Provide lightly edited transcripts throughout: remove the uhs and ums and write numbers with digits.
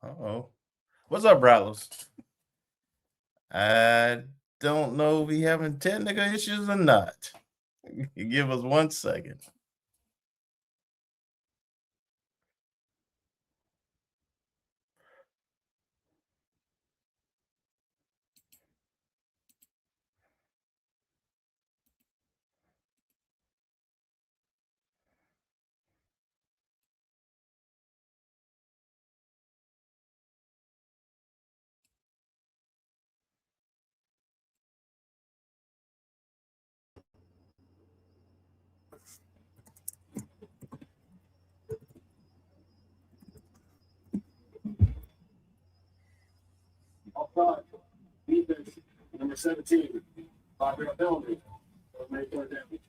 Uh-oh. What's up, Rattlers? I don't know if we having technical issues or not. Give us 1 second. Defense, number 17, Bobby Avengers. Make more damage.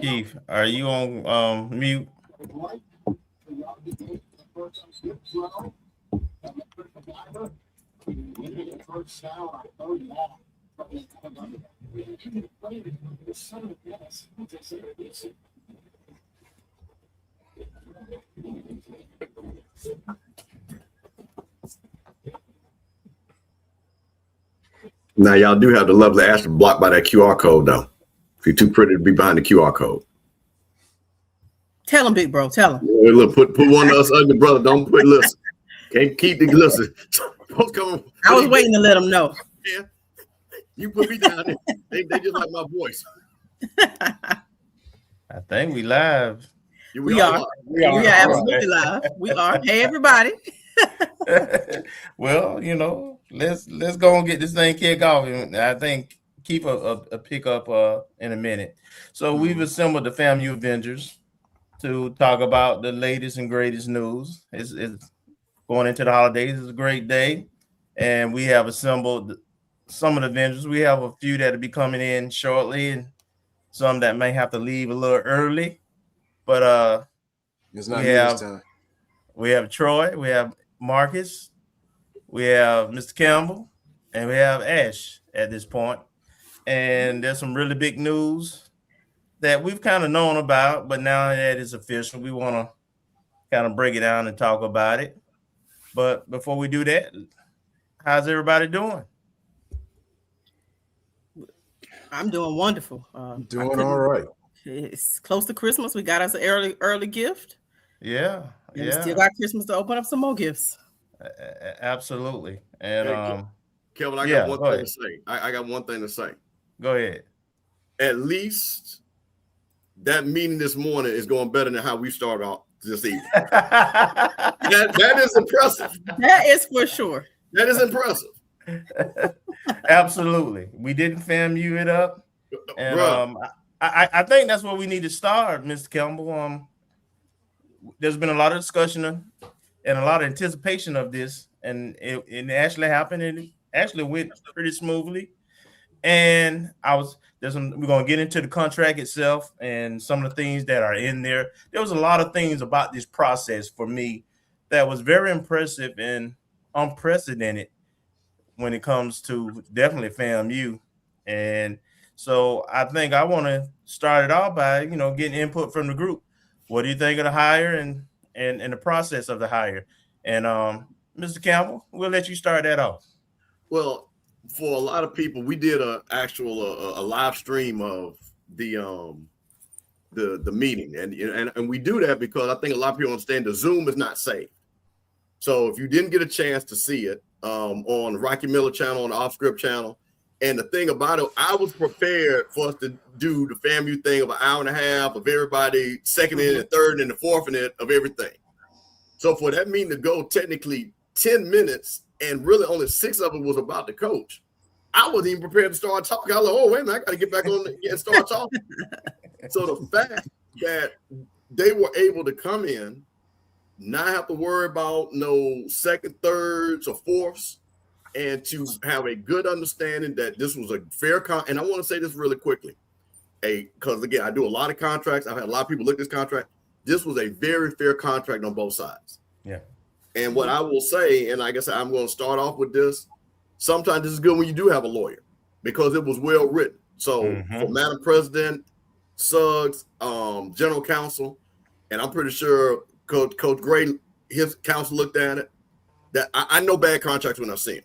Keith, are you on mute? Now, y'all do have the lovely Ashley blocked by that QR code, though. If you're too pretty to be behind the QR code. Tell him, big bro. Tell him. Yeah, look, put one of us ugly brother. Don't put listen. Can't keep the listen. I was waiting to let him know. Yeah, you put me down there. They just like my voice. I think we live. Yeah, we are. We are absolutely live. We are. Hey, everybody. Well, you know, let's go and get this thing kicked off. And I think keep a pick up in a minute. So we've assembled the FAMU Avengers to talk about the latest and greatest news. It's going into the holidays. It's a great day, and we have assembled some of the Avengers. We have a few that will be coming in shortly, and some that may have to leave a little early. But it's not news time. We have Troy, we have Marcus, we have Mr. Campbell, and we have Ash at this point. And there's some really big news that we've kind of known about, but now that it's official, we want to kind of break it down and talk about it. But before we do that, how's everybody doing? I'm doing wonderful. Doing all right. It's close to Christmas. We got us an early gift. Yeah. And we still got Christmas to open up some more gifts. Absolutely. And hey, Kelvin, I got one thing to say. I got one thing to say. Go ahead. At least that meeting this morning is going better than how we started out this evening. that is impressive. That is for sure. That is impressive. Absolutely. We didn't FAMU it up. And I think that's where we need to start, Mr. Campbell. There's been a lot of discussion and a lot of anticipation of this, and it actually happened, and it actually went pretty smoothly. And we're going to get into the contract itself and some of the things that are in there. There was a lot of things about this process for me that was very impressive and unprecedented when it comes to definitely FAMU. And so I think I want to start it off by, getting input from the group. What do you think of the hire and the process of the hire? And Mr. Campbell, we'll let you start that off. Well, for a lot of people, we did a live stream of the meeting, and we do that because I think a lot of people understand the Zoom is not safe. So if you didn't get a chance to see it on the Rocky Miller channel, on the Off Script channel, and the thing about it, I was prepared for us to do the FAMU thing of an hour and a half of everybody second in and third and the fourth in it of everything. So for that meeting to go technically 10 minutes and really only 6 of it was about the coach, I wasn't even prepared to start talking. I was like, oh, wait a minute, I got to get back on and start talking. So the fact that they were able to come in, not have to worry about no second, thirds, or fourths, and to have a good understanding that this was a fair and I want to say this really quickly, because again, I do a lot of contracts. I've had a lot of people look at this contract. This was a very fair contract on both sides. Yeah. And what I will say, and like I said, I'm going to start off with this. Sometimes this is good when you do have a lawyer because it was well written. So for Madam President, Suggs, General Counsel, and I'm pretty sure Coach Gray, his counsel looked at it, that I know bad contracts when I see them.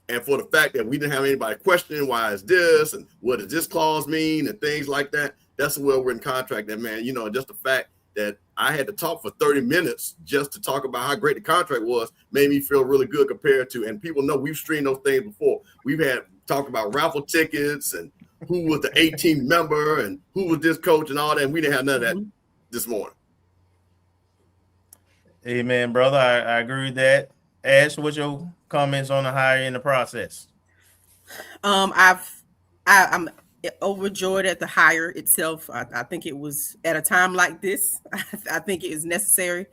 And for the fact that we didn't have anybody questioning why is this and what does this clause mean and things like that, that's a well-written contract. That, man, just the fact that I had to talk for 30 minutes just to talk about how great the contract was made me feel really good compared to, and people know we've streamed those things before. We've had talked about raffle tickets and who was the 18th member and who was this coach and all that. And we didn't have none of that this morning. Amen, brother. I agree with that. Ash, what's your comments on the hire in the process? I'm overjoyed at the hire itself. I think it was at a time like this. I think it is necessary.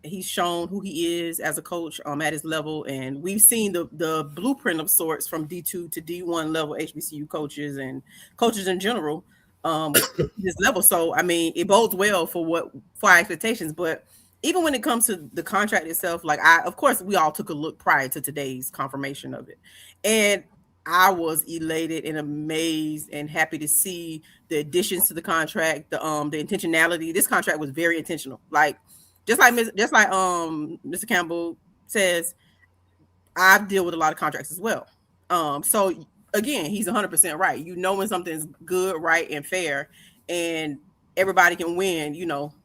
He's shown who he is as a coach at his level, and we've seen the blueprint of sorts from D2 to D1 level HBCU coaches and coaches in general this level. So I mean, it bodes well for our expectations. But even when it comes to the contract itself, of course, we all took a look prior to today's confirmation of it, and I was elated and amazed and happy to see the additions to the contract, the intentionality. This contract was very intentional. Just like Mr. Campbell says, I deal with a lot of contracts as well. So again, he's 100% right. When something's good, right, and fair, and everybody can win,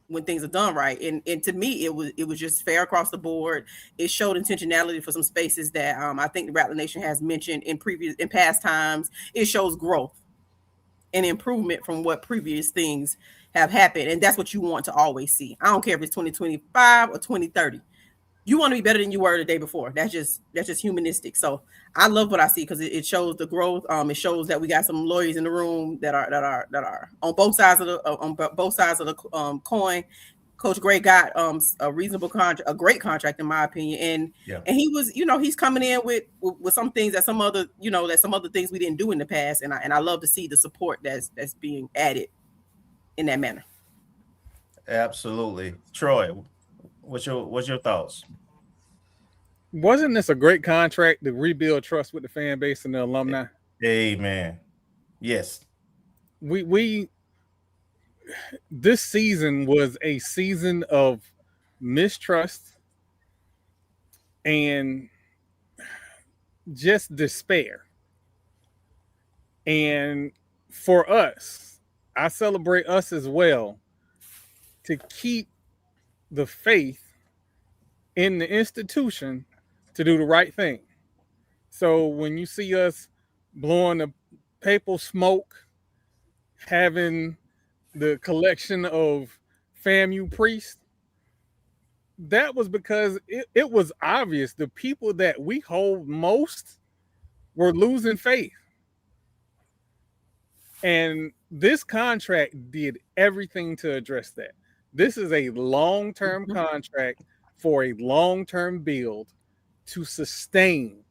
when things are done right. And to me, it was just fair across the board. It showed intentionality for some spaces that I think the Rattler Nation has mentioned in past times. It shows growth and improvement from what previous things have happened. And that's what you want to always see. I don't care if it's 2025 or 2030. You want to be better than you were the day before. That's just humanistic. So I love what I see because it shows the growth. It shows that we got some lawyers in the room that are on both sides of the coin. Coach Gray got a reasonable contract, a great contract in my opinion, and he was, he's coming in with some things that some other things we didn't do in the past, and I love to see the support that's being added in that manner. Absolutely, Troy. What's your thoughts? Wasn't this a great contract to rebuild trust with the fan base and the alumni? Amen. Yes. This season was a season of mistrust and just despair. And for us, I celebrate us as well to keep the faith in the institution to do the right thing. So when you see us blowing the papal smoke, having the collection of FAMU priests, that was because it was obvious the people that we hold most were losing faith. And this contract did everything to address that. This is a long-term contract for a long-term build to sustain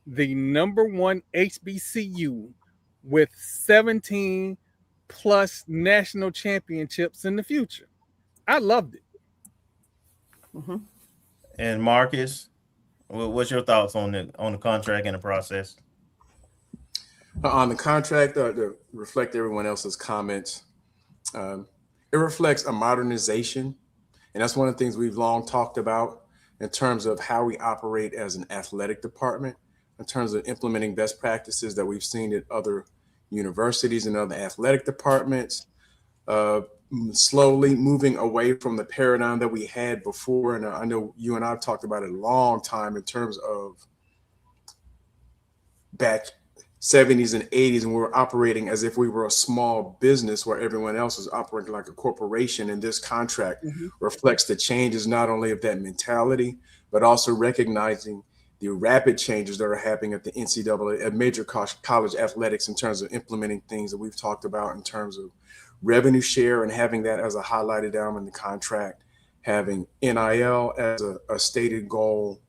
the number one HBCU with 17 plus national championships in the future. I loved it. Mm-hmm. And Marcus, what's your thoughts on the contract and the process? On the contract, to reflect everyone else's comments, it reflects a modernization, and that's one of the things we've long talked about in terms of how we operate as an athletic department, in terms of implementing best practices that we've seen at other universities and other athletic departments, slowly moving away from the paradigm that we had before. And I know you and I have talked about it a long time in terms of back 70s and 80s, and we were operating as if we were a small business where everyone else was operating like a corporation. And this contract reflects the changes not only of that mentality, but also recognizing the rapid changes that are happening at the NCAA, at major college athletics, in terms of implementing things that we've talked about in terms of revenue share and having that as a highlighted element in the contract, having NIL as a stated goal,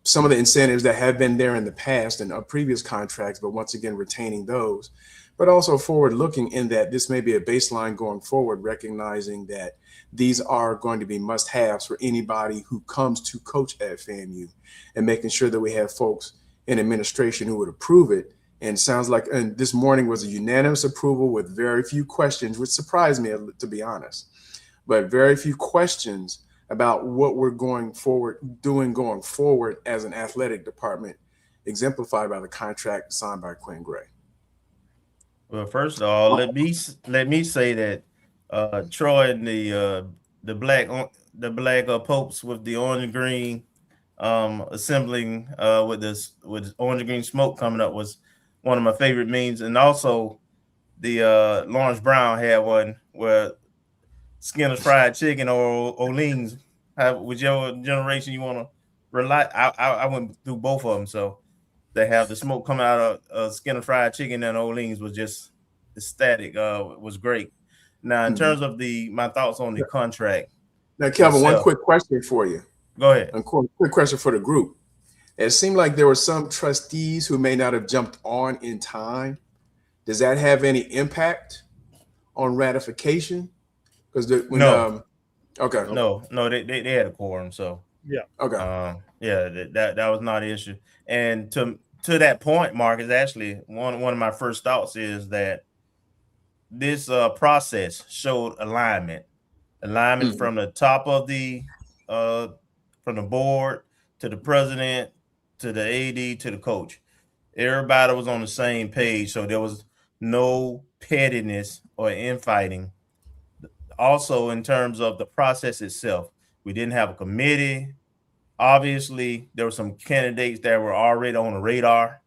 some of the incentives that have been there in the past and previous contracts, but once again, retaining those, but also forward looking in that this may be a baseline going forward, recognizing that these are going to be must haves for anybody who comes to coach at FAMU, and making sure that we have folks in administration who would approve it. And it sounds like this morning was a unanimous approval with very few questions, which surprised me, to be honest, but very few questions about what we're going forward as an athletic department, exemplified by the contract signed by Quinn Gray. Well, first of all, let me say that Troy and the black popes with the orange and green assembling with orange and green smoke coming up was one of my favorite memes. And also the Lawrence Brown had one where Skinner's Fried Chicken or O'Lean's, whichever generation you want to rely. I went through both of them, so they have the smoke coming out of Skinner's Fried Chicken, and O'Lean's was just ecstatic. Was great. Now, in terms of my thoughts on the contract. Now, Kelvin, one quick question for you. Go ahead. A quick question for the group. It seemed like there were some trustees who may not have jumped on in time. Does that have any impact on ratification? Because no. Okay. No, they had a quorum, so yeah. Okay. That was not an issue. And to that point, Mark, is actually one of my first thoughts is that this process showed alignment from the top of from the board to the president to the AD to the coach. Everybody was on the same page, so there was no pettiness or infighting. Also, in terms of the process itself, we didn't have a committee. Obviously, there were some candidates that were already on the radar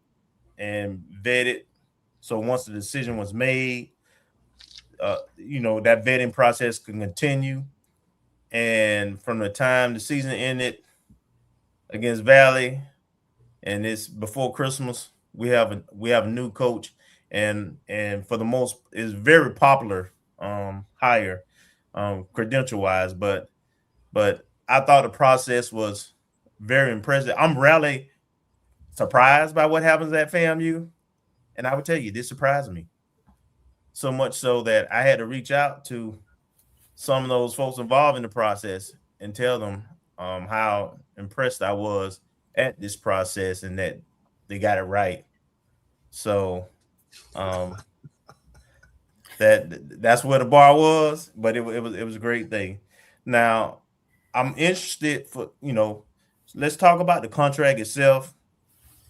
and vetted. So once the decision was made, that vetting process can continue. And from the time the season ended against Valley, and it's before Christmas, we have a new coach, and for the most, is very popular hire, credential wise, but I thought the process was very impressive. I'm really surprised by what happens at FAMU, and I would tell you this surprised me so much so that I had to reach out to some of those folks involved in the process and tell them how impressed I was at this process and that they got it right. So that's where the bar was, but it was a great thing. Now I'm interested let's talk about the contract itself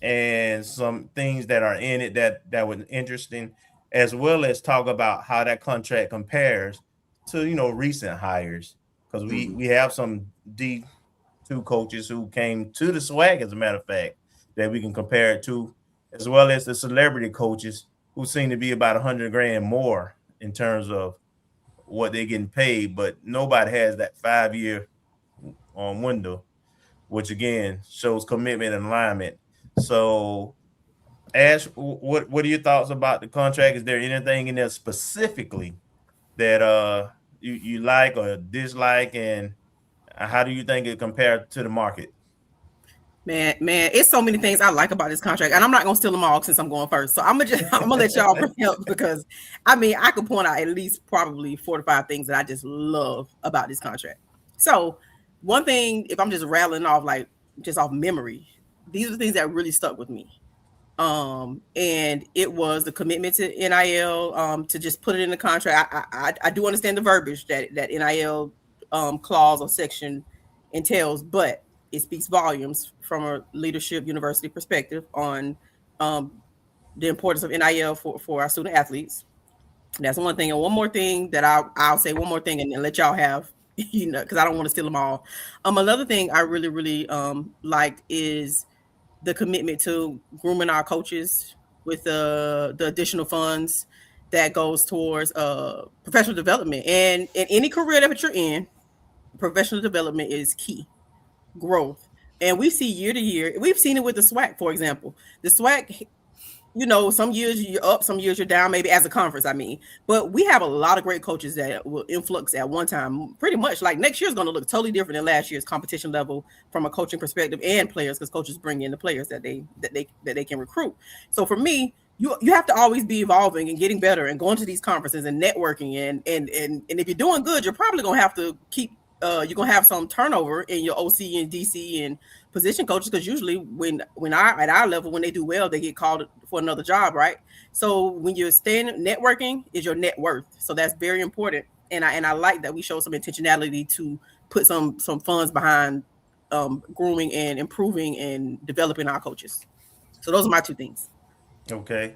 and some things that are in it that were interesting, as well as talk about how that contract compares to recent hires, because we have some D2 coaches who came to the SWAC, as a matter of fact, that we can compare it to, as well as the celebrity coaches who seem to be about $100,000 more in terms of what they're getting paid, but nobody has that 5-year window, which again shows commitment and alignment. So, Ash, what are your thoughts about the contract? Is there anything in there specifically that you like or dislike, and how do you think it compared to the market? Man, it's so many things I like about this contract, and I'm not gonna steal them all since I'm going first. So I'm gonna let y'all bring up, because I could point out at least probably 4 to 5 things that I just love about this contract. So one thing, if I'm just rattling off just off memory, these are the things that really stuck with me. And it was the commitment to NIL, to just put it in the contract. I do understand the verbiage that NIL clause or section entails, but it speaks volumes from a leadership university perspective on the importance of NIL for our student athletes. That's one thing. And one more thing that I'll say one more thing and let y'all have, because I don't want to steal them all. Another thing I really, really like is the commitment to grooming our coaches with the additional funds that goes towards professional development. And in any career that you're in, professional development is key. Growth. And we see year to year, we've seen it with the SWAC, for example. The SWAC you know, some years you're up, some years you're down, maybe as a conference, I mean. But we have a lot of great coaches that will influx at one time. Pretty much like next year's going to look totally different than last year's competition level from a coaching perspective and players, because coaches bring in the players that they can recruit. So for me, you have to always be evolving and getting better and going to these conferences and networking and if you're doing good, you're probably going to have to keep you're going to have some turnover in your OC and DC and position coaches, because usually when at our level, when they do well, they get called for another job, right? So when you're staying networking is your net worth. So that's very important. And I like that we show some intentionality to put some funds behind grooming and improving and developing our coaches. So those are my two things. Okay.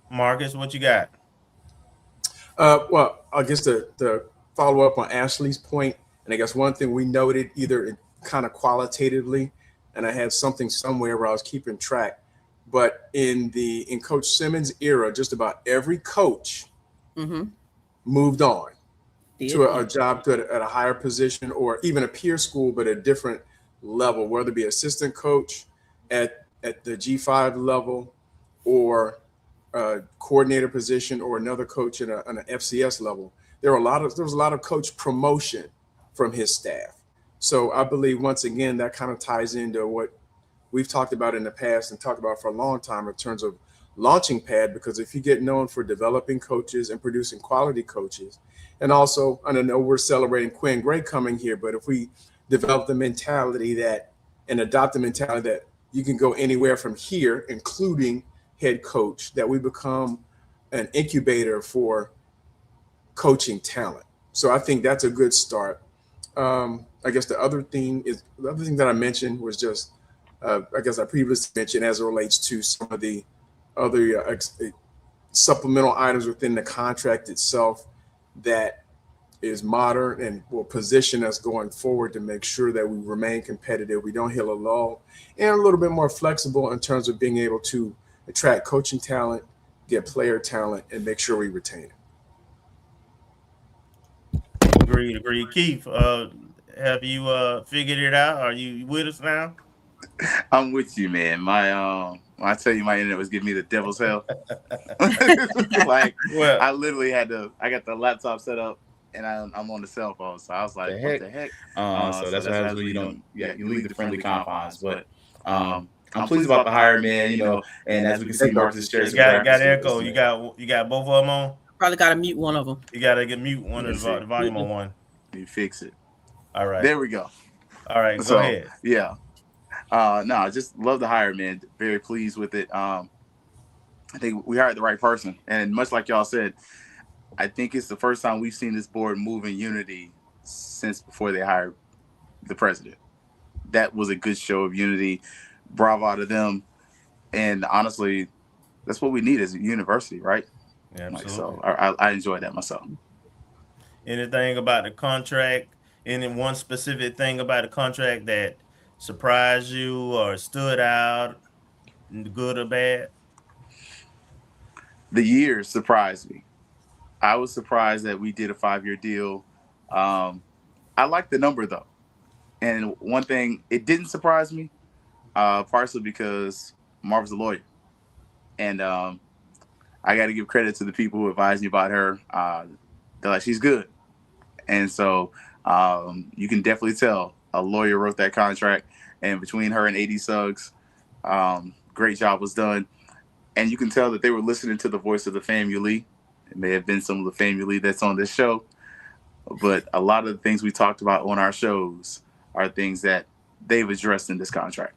Marcus, what you got? Well, I guess the follow up on Ashley's point, and I guess one thing we noted either kind of qualitatively, and I had something somewhere where I was keeping track, but in Coach Simmons' era, just about every coach moved on to a job at a higher position, or even a peer school, but a different level, whether it be assistant coach at the G5 level, or a coordinator position, or another coach at an FCS level. There was a lot of coach promotion from his staff. So I believe, once again, that kind of ties into what we've talked about in the past and talked about for a long time in terms of launching pad, because if you get known for developing coaches and producing quality coaches, and also, I don't know, we're celebrating Quinn Gray coming here, but if we develop the mentality and adopt the mentality that you can go anywhere from here, including head coach, that we become an incubator for coaching talent. So I think that's a good start. I guess the other thing that I mentioned was just, I guess I previously mentioned as it relates to some of the other supplemental items within the contract itself that is modern and will position us going forward to make sure that we remain competitive, we don't hit a lull, and a little bit more flexible in terms of being able to attract coaching talent, get player talent, and make sure we retain it. Agreed. Keith, have you figured it out? Are you with us now? I'm with you, man. My when I tell you my internet was giving me the devil's hell. Like, well, I literally I got the laptop set up and I'm on the cell phone. So I was like, what the heck? So that's what happens when you don't, you leave the friendly confines. But I'm pleased about the hire, man, you know, and as we can see, Marcus shares. You got echo. You got both of them on? Probably got to mute one of them. You got to mute one of the volume on one. You fix it. All right. There we go. All right, go ahead. Yeah. No, I just love the hire, man. Very pleased with it. I think we hired the right person. And much like y'all said, I think it's the first time we've seen this board move in unity since before they hired the president. That was a good show of unity. Bravo to them. And honestly, that's what we need as a university, right? Yeah, absolutely. So I enjoyed that myself. Anything about the contract? Any one specific thing about the contract that surprised you or stood out, good or bad? The years surprised me. I was surprised that we did a 5-year deal. I like the number, though. And one thing, it didn't surprise me, partially because Marv's a lawyer. And I got to give credit to the people who advised me about her. They're like, she's good. And so you can definitely tell a lawyer wrote that contract. And between her and AD Suggs, great job was done. And you can tell that they were listening to the voice of the FAMU. It may have been some of the FAMU that's on this show. But a lot of the things we talked about on our shows are things that they've addressed in this contract.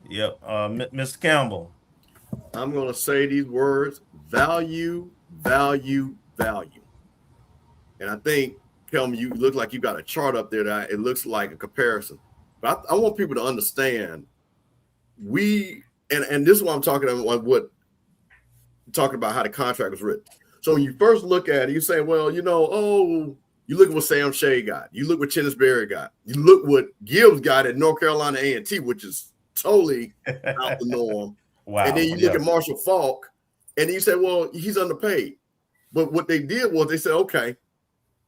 Yep. Mr. Campbell. I'm going to say these words: value, value, value. And I think, Kelm, you look like you got a chart up there that it looks like a comparison. But I want people to understand and this is what I'm talking about, talking about how the contract was written. So when you first look at it, you say, well, you look at what Sam Shea got. You look what Chennis Berry got. You look what Gibbs got at North Carolina A&T, which is totally out the norm. Wow. And then you look at Marshall Faulk, and you say, well, he's underpaid. But what they did was they said, okay,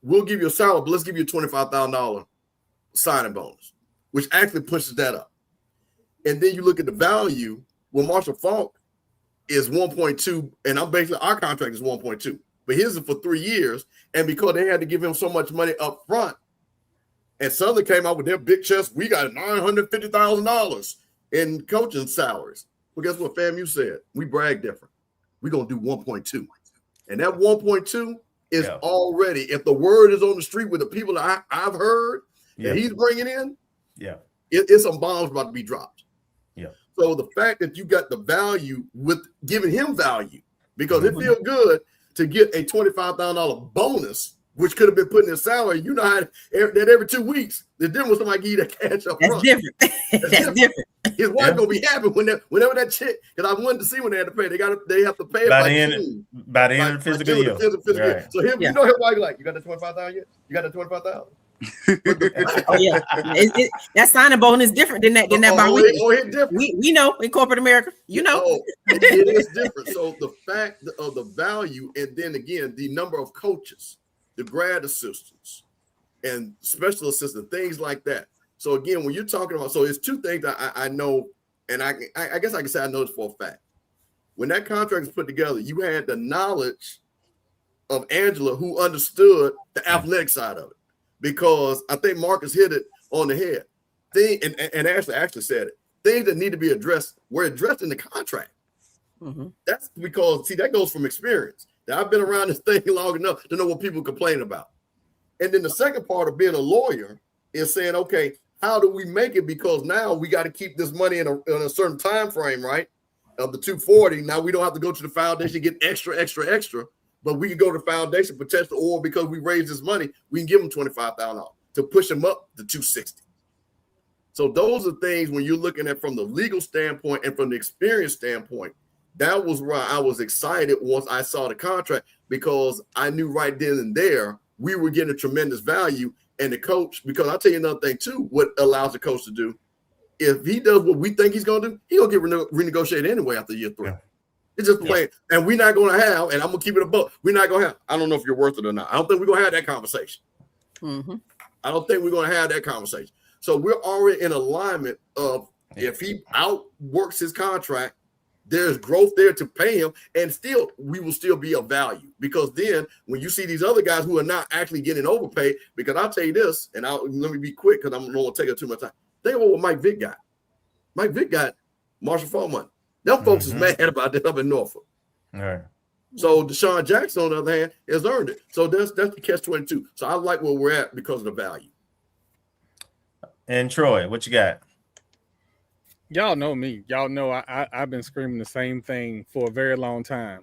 we'll give you a salary, but let's give you a $25,000 signing bonus, which actually pushes that up. And then you look at the value, Well, Marshall Faulk is 1.2, and I'm basically our contract is 1.2, but his is for 3 years, and because they had to give him so much money up front, and Southern came out with their big chest, we got $950,000 in coaching salaries. Well, guess what FAMU said? We brag different. We're gonna do 1.2, and that 1.2 is already, if the word is on the street with the people that I've heard that he's bringing in, it's some bombs about to be dropped. So the fact that you got the value with giving him value, because it feels good to get a $25,000 bonus, which could have been put in his salary. You know how that every 2 weeks, the difference with somebody give you that cash up front. That's different. That's different. His wife gonna be happy whenever that check, because I wanted to see when they had to pay. They have to pay it by the end of the physical year. Right. So you know his wife like, you got that 25,000 yet? You got that 25,000? Oh yeah, that signing bonus is different than that. We know in corporate America, you know, it is different. So the fact of the value, and then again the number of coaches, the grad assistants, and special assistant, things like that. So again, when you're talking about, so it's two things that I know, and I guess I can say I know this for a fact. When that contract was put together, you had the knowledge of Angela, who understood the athletic side of it. Because I think Marcus hit it on the head. And Ashley actually said it. Things that need to be addressed were addressed in the contract. That's because, see, that goes from experience. Now, I've been around this thing long enough to know what people complain about. And then the second part of being a lawyer is saying, okay, how do we make it? Because now we got to keep this money in a certain time frame, right? Of the 240. Now we don't have to go to the foundation, get extra. But we can go to the foundation potential, or because we raise this money, we can give them $25,000 to push them up to 260. So those are things when you're looking at from the legal standpoint and from the experience standpoint. That was why I was excited once I saw the contract, because I knew right then and there we were getting a tremendous value. And the coach, because I'll tell you another thing too, what allows the coach to do, if he does what we think he's going to do, he'll get renegotiated anyway after year 3. It's just the way, and we're not going to have, and I'm going to keep it above, we're not going to have, I don't know if you're worth it or not. I don't think we're going to have that conversation. I don't think we're going to have that conversation. So we're already in alignment of, if he outworks his contract, there's growth there to pay him, and still, we will still be of value. Because then, when you see these other guys who are not actually getting overpaid, because I'll tell you this, and let me be quick because I don't want to take up too much time. Think about what Mike Vick got. Mike Vick got Marshall Faulk money. Them folks is mad about that up in Norfolk. All right. So Deshaun Jackson, on the other hand, has earned it. So that's the catch-22. So I like where we're at because of the value. And Troy, what you got? Y'all know me. Y'all know I've been screaming the same thing for a very long time.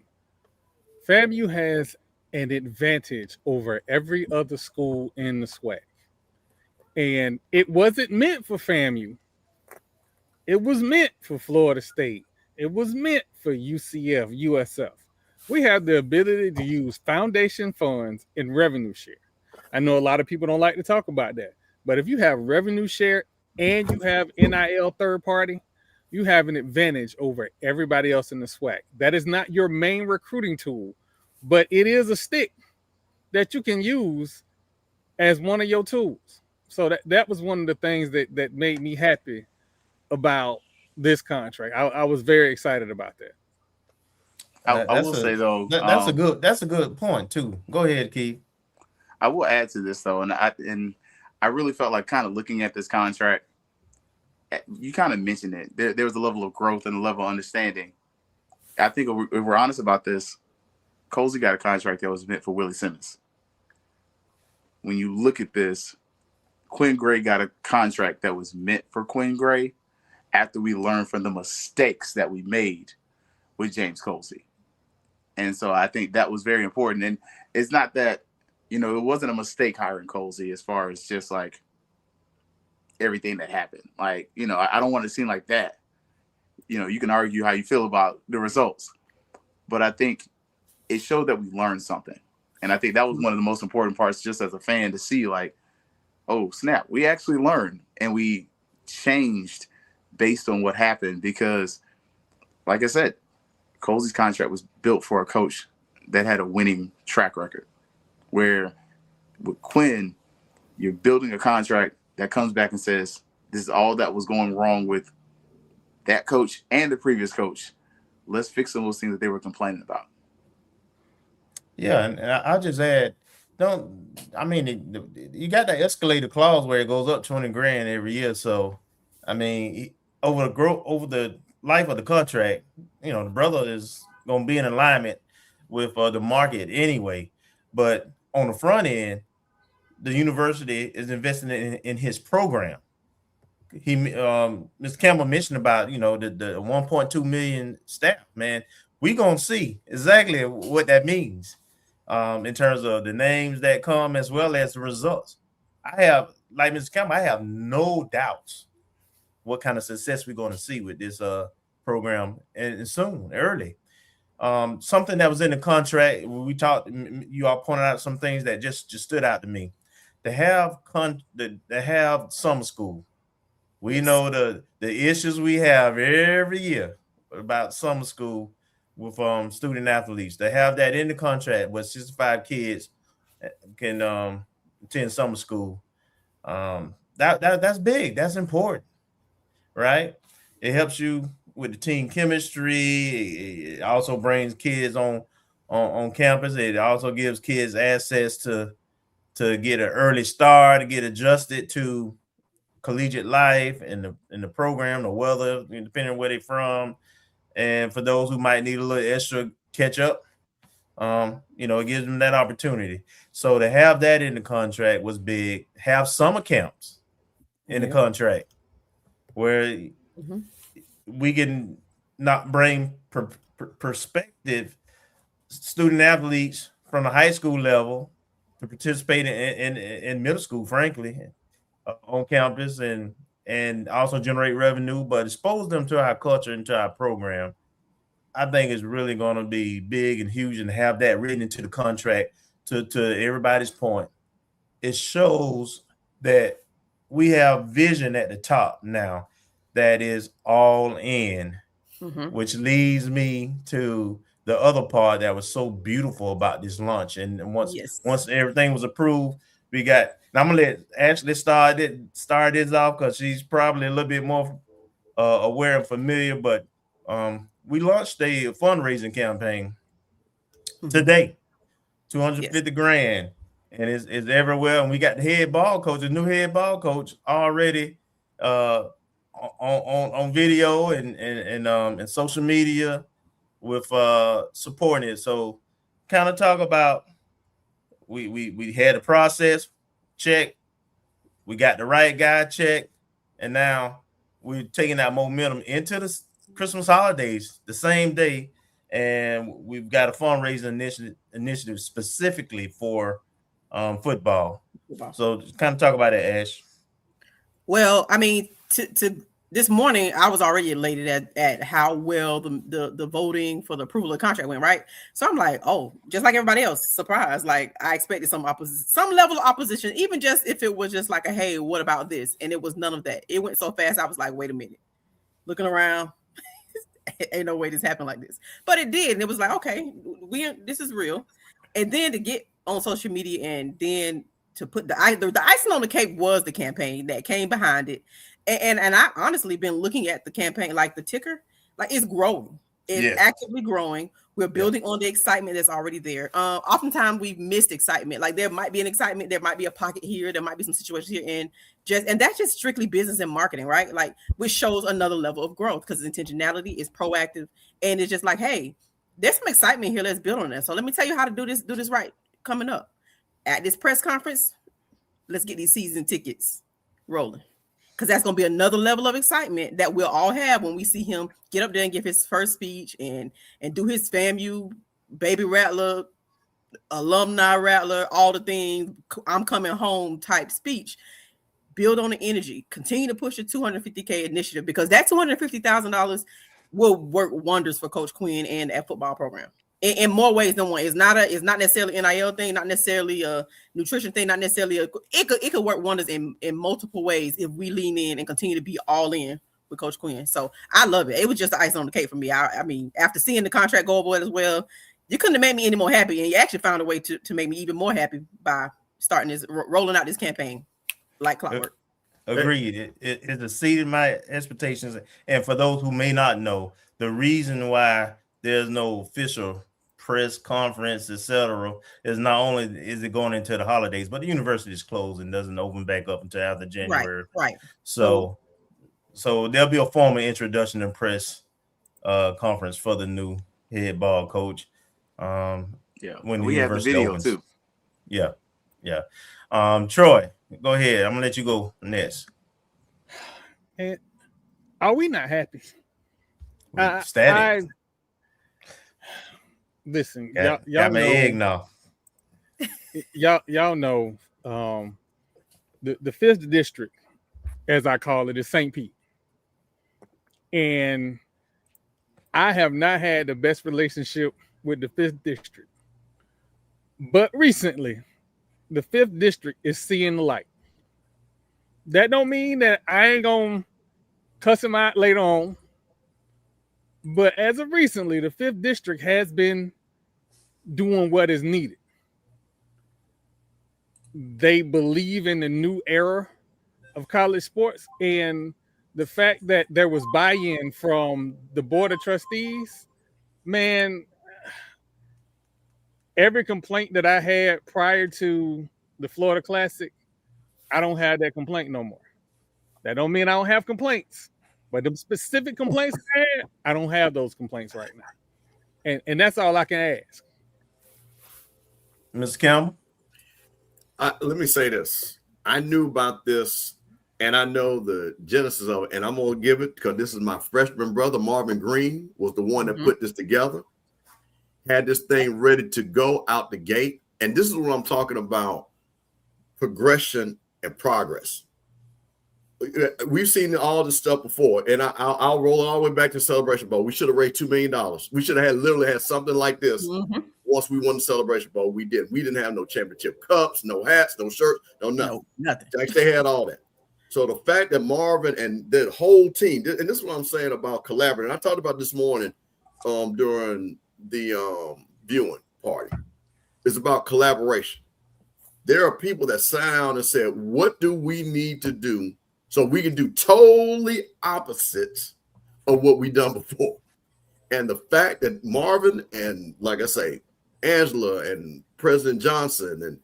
FAMU has an advantage over every other school in the SWAC. And it wasn't meant for FAMU. It was meant for Florida State. It was meant for UCF, USF. We have the ability to use foundation funds and revenue share. I know a lot of people don't like to talk about that, but if you have revenue share and you have NIL third party, you have an advantage over everybody else in the SWAC. That is not your main recruiting tool, but it is a stick that you can use as one of your tools. So that was one of the things that made me happy about this contract. I was very excited about that. I will say though, that's a good point too. Go ahead, Keith. I will add to this though, and I really felt like kind of looking at this contract. You kind of mentioned it. There was a level of growth and a level of understanding. I think if we're honest about this, Colsey got a contract that was meant for Willie Simmons. When you look at this, Quinn Gray got a contract that was meant for Quinn Gray after we learned from the mistakes that we made with James Colsey. And so I think that was very important. And it's not that, it wasn't a mistake hiring Colsey as far as just like everything that happened. Like, I don't want to seem like that. You can argue how you feel about the results, but I think it showed that we learned something. And I think that was one of the most important parts just as a fan to see like, oh, snap, we actually learned and we changed based on what happened. Because, like I said, Colsey's contract was built for a coach that had a winning track record. Where with Quinn, you're building a contract that comes back and says, this is all that was going wrong with that coach and the previous coach. Let's fix some of those things that they were complaining about. Yeah, and I'll just add, you got that escalator clause where it goes up 20 grand every year. So, I mean, over the life of the contract, the brother is going to be in alignment with the market anyway. But on the front end, the university is investing in his program. Mr. Campbell mentioned about, the 1.2 million staff, man. We're going to see exactly what that means. In terms of the names that come as well as the results. I have, like Mr. Campbell, I have no doubts what kind of success we're going to see with this program and soon, early. Something that was in the contract, we talked, you all pointed out some things that just stood out to me. To have summer school. We know the issues we have every year about summer school with student athletes. They have that in the contract where 65 kids can attend summer school. That's big. That's important, right? It helps you with the team chemistry. It also brings kids on campus. It also gives kids access to get an early start, to get adjusted to collegiate life and the program, the weather, depending on where they're from. And for those who might need a little extra catch up, it gives them that opportunity. So to have that in the contract was big. Have summer camps in the contract where we can not bring prospective student athletes from the high school level to participate in middle school, frankly, on campus and also generate revenue, but expose them to our culture and to our program. I think it's really going to be big and huge, and have that written into the contract. To everybody's point, it shows that we have vision at the top now that is all in, which leads me to the other part that was so beautiful about this launch. And once everything was approved, we got. And I'm gonna let Ashley start this off because she's probably a little bit more aware and familiar. But we launched a fundraising campaign today, 250 grand, and it's everywhere. And we got the head ball coach, the new head ball coach, already on video and social media with supporting it. So, kind of talk about we had a process. Check, we got the right guy, check, and now we're taking that momentum into the Christmas holidays the same day, and we've got a fundraising initiative specifically for football. So just kind of talk about it, Ash. Well, I mean, to this morning, I was already elated at how well the voting for the approval of the contract went, right? So I'm like, oh, just like everybody else, surprised. Like I expected some level of opposition, even just if it was just like a, hey, what about this? And it was none of that. It went so fast, I was like, wait a minute. Looking around, ain't no way this happened like this. But it did. And it was like, okay, this is real. And then to get on social media and then to put the icing on the cake was the campaign that came behind it. And I honestly been looking at the campaign, like the ticker, like it's growing. It's actively growing. We're building on the excitement that's already there. Oftentimes we've missed excitement. Like there might be an excitement, there might be a pocket here, there might be some situations here, and that's just strictly business and marketing, right? Like which shows another level of growth because intentionality is proactive, and it's just like, hey, there's some excitement here. Let's build on that. So let me tell you how to do this right coming up at this press conference. Let's get these season tickets rolling. Because that's going to be another level of excitement that we'll all have when we see him get up there and give his first speech and do his FAMU baby rattler, alumni rattler, all the things, I'm coming home type speech. Build on the energy. Continue to push the $250K initiative because that $250,000 will work wonders for Coach Quinn and that football program. In more ways than one. It's not necessarily an NIL thing, not necessarily a nutrition thing, not necessarily it could work wonders in multiple ways if we lean in and continue to be all in with Coach Quinn. So I love it. It was just the icing on the cake for me. I mean, after seeing the contract go over as well, you couldn't have made me any more happy, and you actually found a way to make me even more happy by starting rolling out this campaign like clockwork. Agreed. It exceeded my expectations. And for those who may not know, the reason why there's no official press conference, etc., is not only is it going into the holidays, but the university is closed and doesn't open back up until after January. Right. So there'll be a formal introduction and press conference for the new head ball coach. When the we have the university video opens. too. Yeah. Troy, go ahead. I'm gonna let you go next. And are we not happy? Static. Listen, Got y'all my know, egg now. y'all know the fifth district, as I call it, is St. Pete. And I have not had the best relationship with the fifth district. But recently, the fifth district is seeing the light. That don't mean that I ain't gonna cuss him out later on. But as of recently, the fifth district has been doing what is needed. They believe in the new era of college sports, and the fact that there was buy-in from the board of trustees, man, every complaint that I had prior to the Florida Classic, I don't have that complaint no more. That don't mean I don't have complaints, but the specific complaints I had, I don't have those complaints right now. And that's all I can ask. Mr. Campbell? Let me say this. I knew about this, and I know the genesis of it, and I'm going to give it because this is my freshman brother, Marvin Green, was the one that put this together, had this thing ready to go out the gate. And this is what I'm talking about, progression and progress. We've seen all this stuff before, and I'll roll it all the way back to Celebration Bowl. We should have raised $2 million. We should have literally had something like this. Once we won the Celebration Bowl, we did. We didn't have no championship cups, no hats, no shirts, no nothing. No, nothing. They had all that. So the fact that Marvin and the whole team, and this is what I'm saying about collaborating. I talked about this morning during the viewing party. It's about collaboration. There are people that sat down and said, what do we need to do so we can do totally opposite of what we've done before? And the fact that Marvin and, like I say, Angela and President Johnson and,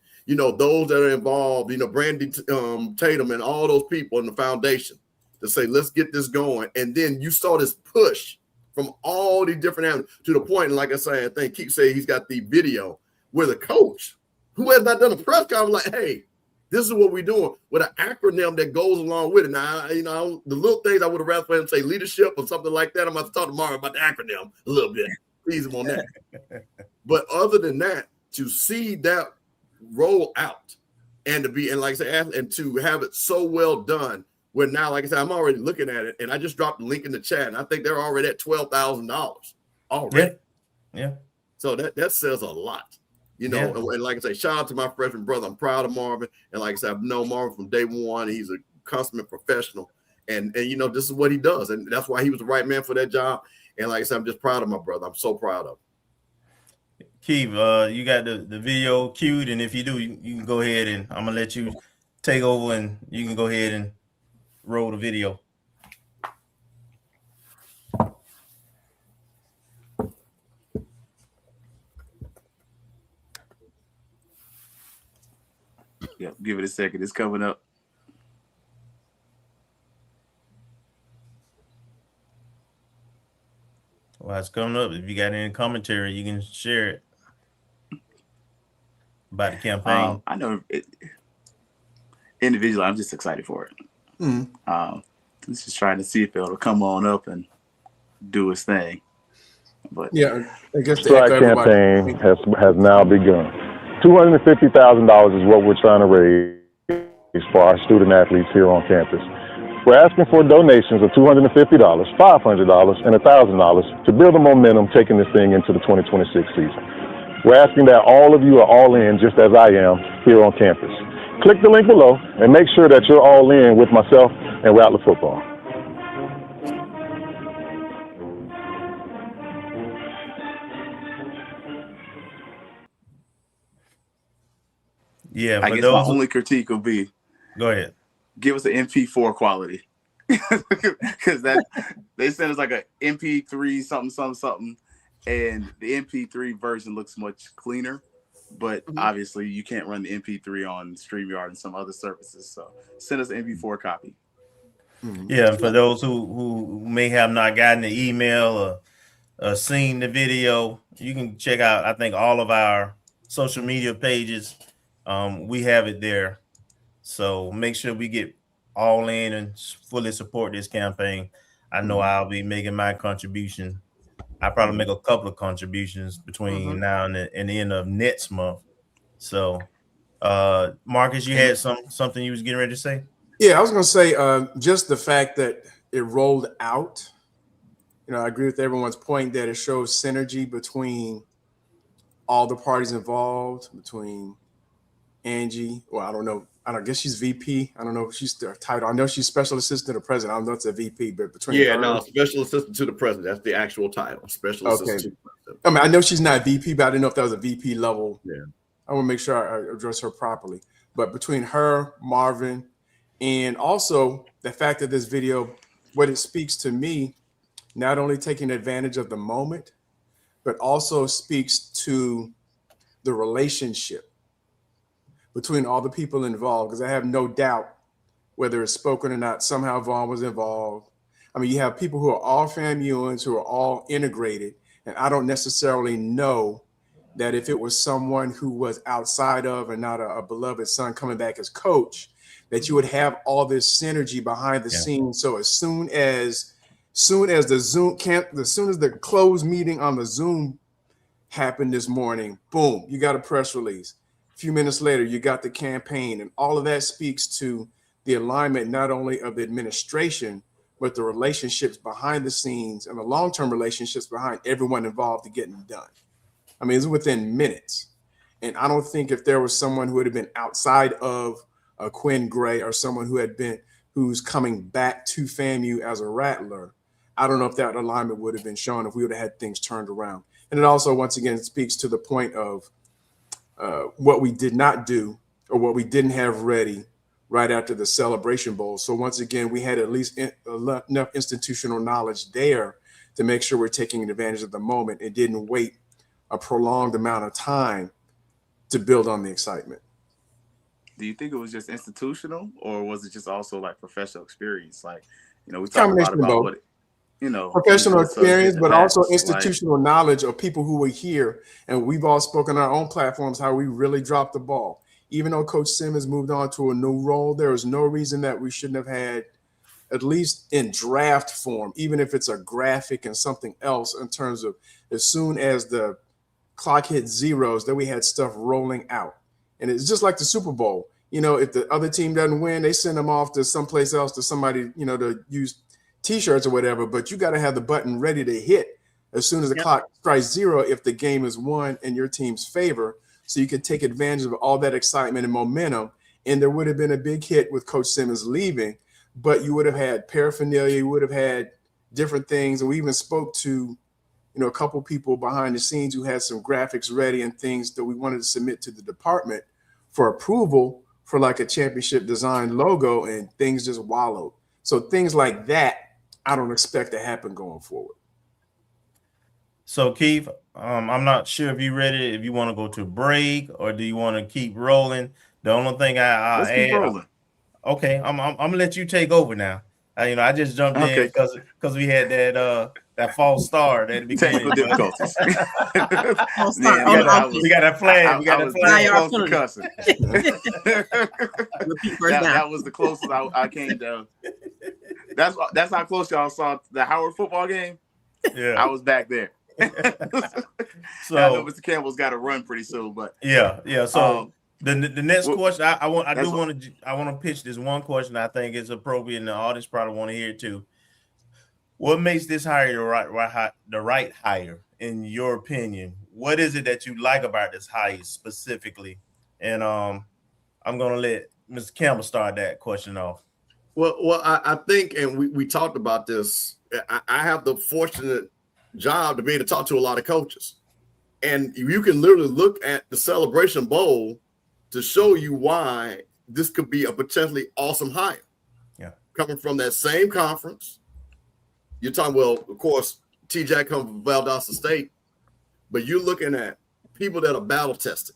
those that are involved, Brandy Tatum and all those people in the foundation to say, let's get this going. And then you saw this push from all these different avenues to the point, and like I say, I think Keith said he's got the video where the coach, who has not done a press conference, like, hey, this is what we're doing with an acronym that goes along with it. Now, the little things I would have rather for him to say leadership or something like that. I'm about to talk tomorrow about the acronym a little bit. Please him on that. But other than that, to see that roll out and to be, and like I said, and to have it so well done, where now, like I said, I'm already looking at it, and I just dropped the link in the chat, and I think they're already at $12,000 already. Yeah. So that says a lot. And like I say, shout out to my freshman brother. I'm proud of Marvin. And like I said, I've known Marvin from day one. He's a consummate professional. And this is what he does. And that's why he was the right man for that job. And like I said, I'm just proud of my brother. I'm so proud of him. Keith, you got the video queued. And if you do, you can go ahead and I'm going to let you take over and you can go ahead and roll the video. Yeah, give it a second. It's coming up. Well, it's coming up. If you got any commentary, you can share it about the campaign. I know individually, I'm just excited for it. I'm just trying to see if it'll come on up and do its thing. But yeah, I guess the Strike campaign has now begun. $250,000 is what we're trying to raise for our student athletes here on campus. We're asking for donations of $250, $500, and $1,000 to build the momentum taking this thing into the 2026 season. We're asking that all of you are all in, just as I am, here on campus. Click the link below and make sure that you're all in with myself and Rattler Football. Yeah, I guess my only critique will be, go ahead. give us an MP4 quality. Because that they sent us like a MP3 something, and the MP3 version looks much cleaner. But obviously, you can't run the MP3 on StreamYard and some other services. So send us an MP4 copy. Yeah, for those who may have not gotten the email or seen the video, you can check out, I think, all of our social media pages. We have it there. So make sure we get all in and fully support this campaign. I know I'll be making my contribution. I probably make a couple of contributions between now and the end of next month. So, Marcus, you had something you was getting ready to say? Yeah, I was going to say just the fact that it rolled out. You know, I agree with everyone's point that it shows synergy between all the parties involved, between Angie. Well, I don't know. I guess she's VP. I don't know if she's the title. I know she's special assistant to the president. I don't know if it's a VP, but between special assistant to the president. That's the actual title. Special assistant to the president. I mean, I know she's not VP, but I didn't know if that was a VP level. Yeah. I want to make sure I address her properly. But between her, Marvin, and also the fact that this video, what it speaks to me, not only taking advantage of the moment, but also speaks to the relationship between all the people involved, because I have no doubt, whether it's spoken or not, somehow Vaughn was involved. I mean, you have people who are all FAMUans who are all integrated, and I don't necessarily know that if it was someone who was outside of and not a beloved son coming back as coach, that you would have all this synergy behind the scenes. So as soon as the Zoom as soon as the closed meeting on the Zoom happened this morning, boom, you got a press release. A few minutes later, you got the campaign, and all of that speaks to the alignment not only of the administration, but the relationships behind the scenes and the long-term relationships behind everyone involved to getting it done. I mean, it's within minutes. And I don't think if there was someone who would have been outside of Quinn Gray or someone who's coming back to FAMU as a Rattler, I don't know if that alignment would have been shown if we would have had things turned around. And it also, once again, speaks to the point of what we did not do or what we didn't have ready right after the Celebration Bowl. So once again, we had at least enough institutional knowledge there to make sure we're taking advantage of the moment and didn't wait a prolonged amount of time to build on the excitement. Do you think it was just institutional, or was it just also like professional experience? Like, you know, we talk a lot about what, you know, professional experience, but also institutional knowledge of people who were here. And we've all spoken on our own platforms how we really dropped the ball. Even though Coach Simmons moved on to a new role, there is no reason that we shouldn't have had, at least in draft form, even if it's a graphic and something else, in terms of as soon as the clock hit zeros, that we had stuff rolling out. And it's just like the Super Bowl. You know, if the other team doesn't win, they send them off to someplace else to somebody, you know, to use T-shirts or whatever. But you got to have the button ready to hit as soon as the clock strikes zero if the game is won in your team's favor, so you can take advantage of all that excitement and momentum. And there would have been a big hit with Coach Simmons leaving, but you would have had paraphernalia, you would have had different things. And we even spoke to, you know, a couple people behind the scenes who had some graphics ready and things that we wanted to submit to the department for approval for like a championship design logo, and things just wallowed. So things like that, I don't expect to happen going forward. So Keith, I'm not sure if you're ready, if you want to go to break or do you want to keep rolling? The only thing let's keep rolling. Okay, I'm gonna let you take over now. I just jumped in because we had that false start at the beginning. Technical difficulties. We got a flag. We got a flag. That was the closest I came down. That's how close y'all saw the Howard football game. Yeah, I was back there. So I know Mr. Campbell's got to run pretty soon, but yeah. So the next question I want to pitch this one question I think is appropriate, and the audience probably want to hear it too. What makes this hire the right hire in your opinion? What is it that you like about this hire specifically? And I'm gonna let Mr. Campbell start that question off. Well, I think, and we talked about this. I have the fortunate job to be able to talk to a lot of coaches, and you can literally look at the Celebration Bowl to show you why this could be a potentially awesome hire. coming from that same conference. You're talking, well, of course, T-Jack comes from Valdosta State, but you're looking at people that are battle tested.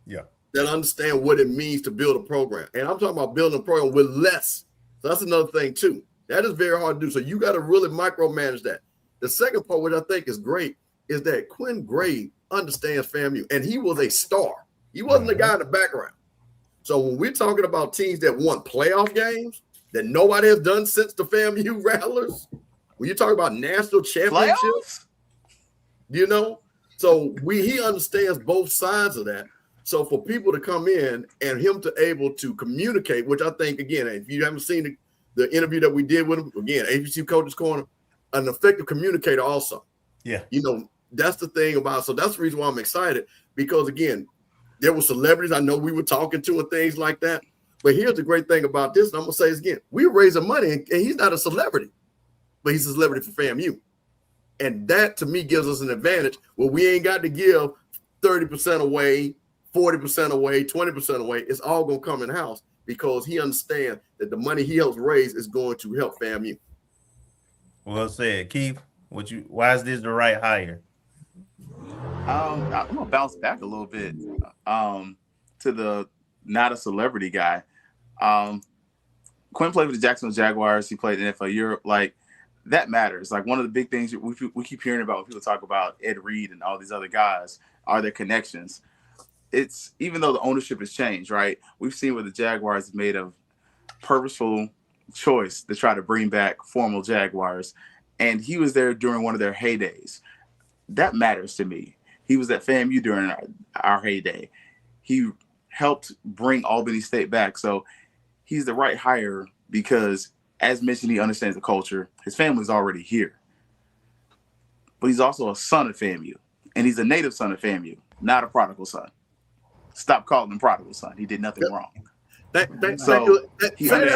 Yeah. That understand what it means to build a program. And I'm talking about building a program with less. So that's another thing too. That is very hard to do. So you got to really micromanage that. The second part, which I think is great, is that Quinn Gray understands FAMU, and he was a star. He wasn't the guy in the background. So when we're talking about teams that won playoff games that nobody has done since the FAMU Rattlers, when you talk about national championships, so he understands both sides of that. So for people to come in and him to able to communicate, which I think, again, if you haven't seen the interview that we did with him, again, HBCU Coach's Corner, an effective communicator also. Yeah. That's the thing about, so that's the reason why I'm excited, because again, there were celebrities I know we were talking to and things like that. But here's the great thing about this, and I'm going to say this again. We're raising money, and he's not a celebrity, but he's a celebrity for FAMU. And that, to me, gives us an advantage where we ain't got to give 30% away, 40% away, 20% away. It's all going to come in-house because he understands that the money he helps raise is going to help FAMU. Well said. Keith, why is this the right hire? I'm gonna bounce back a little bit to the not a celebrity guy. Quinn played with the Jacksonville Jaguars. He played in NFL Europe. Like, that matters. Like, one of the big things we keep hearing about when people talk about Ed Reed and all these other guys are their connections. It's, even though the ownership has changed, right? We've seen where the Jaguars made a purposeful choice to try to bring back former Jaguars, and he was there during one of their heydays. That matters to me. He was at FAMU during our heyday. He helped bring Albany State back. So he's the right hire because, as mentioned, he understands the culture. His family's already here. But he's also a son of FAMU, and he's a native son of FAMU, not a prodigal son. Stop calling him prodigal son. He did nothing wrong. Say that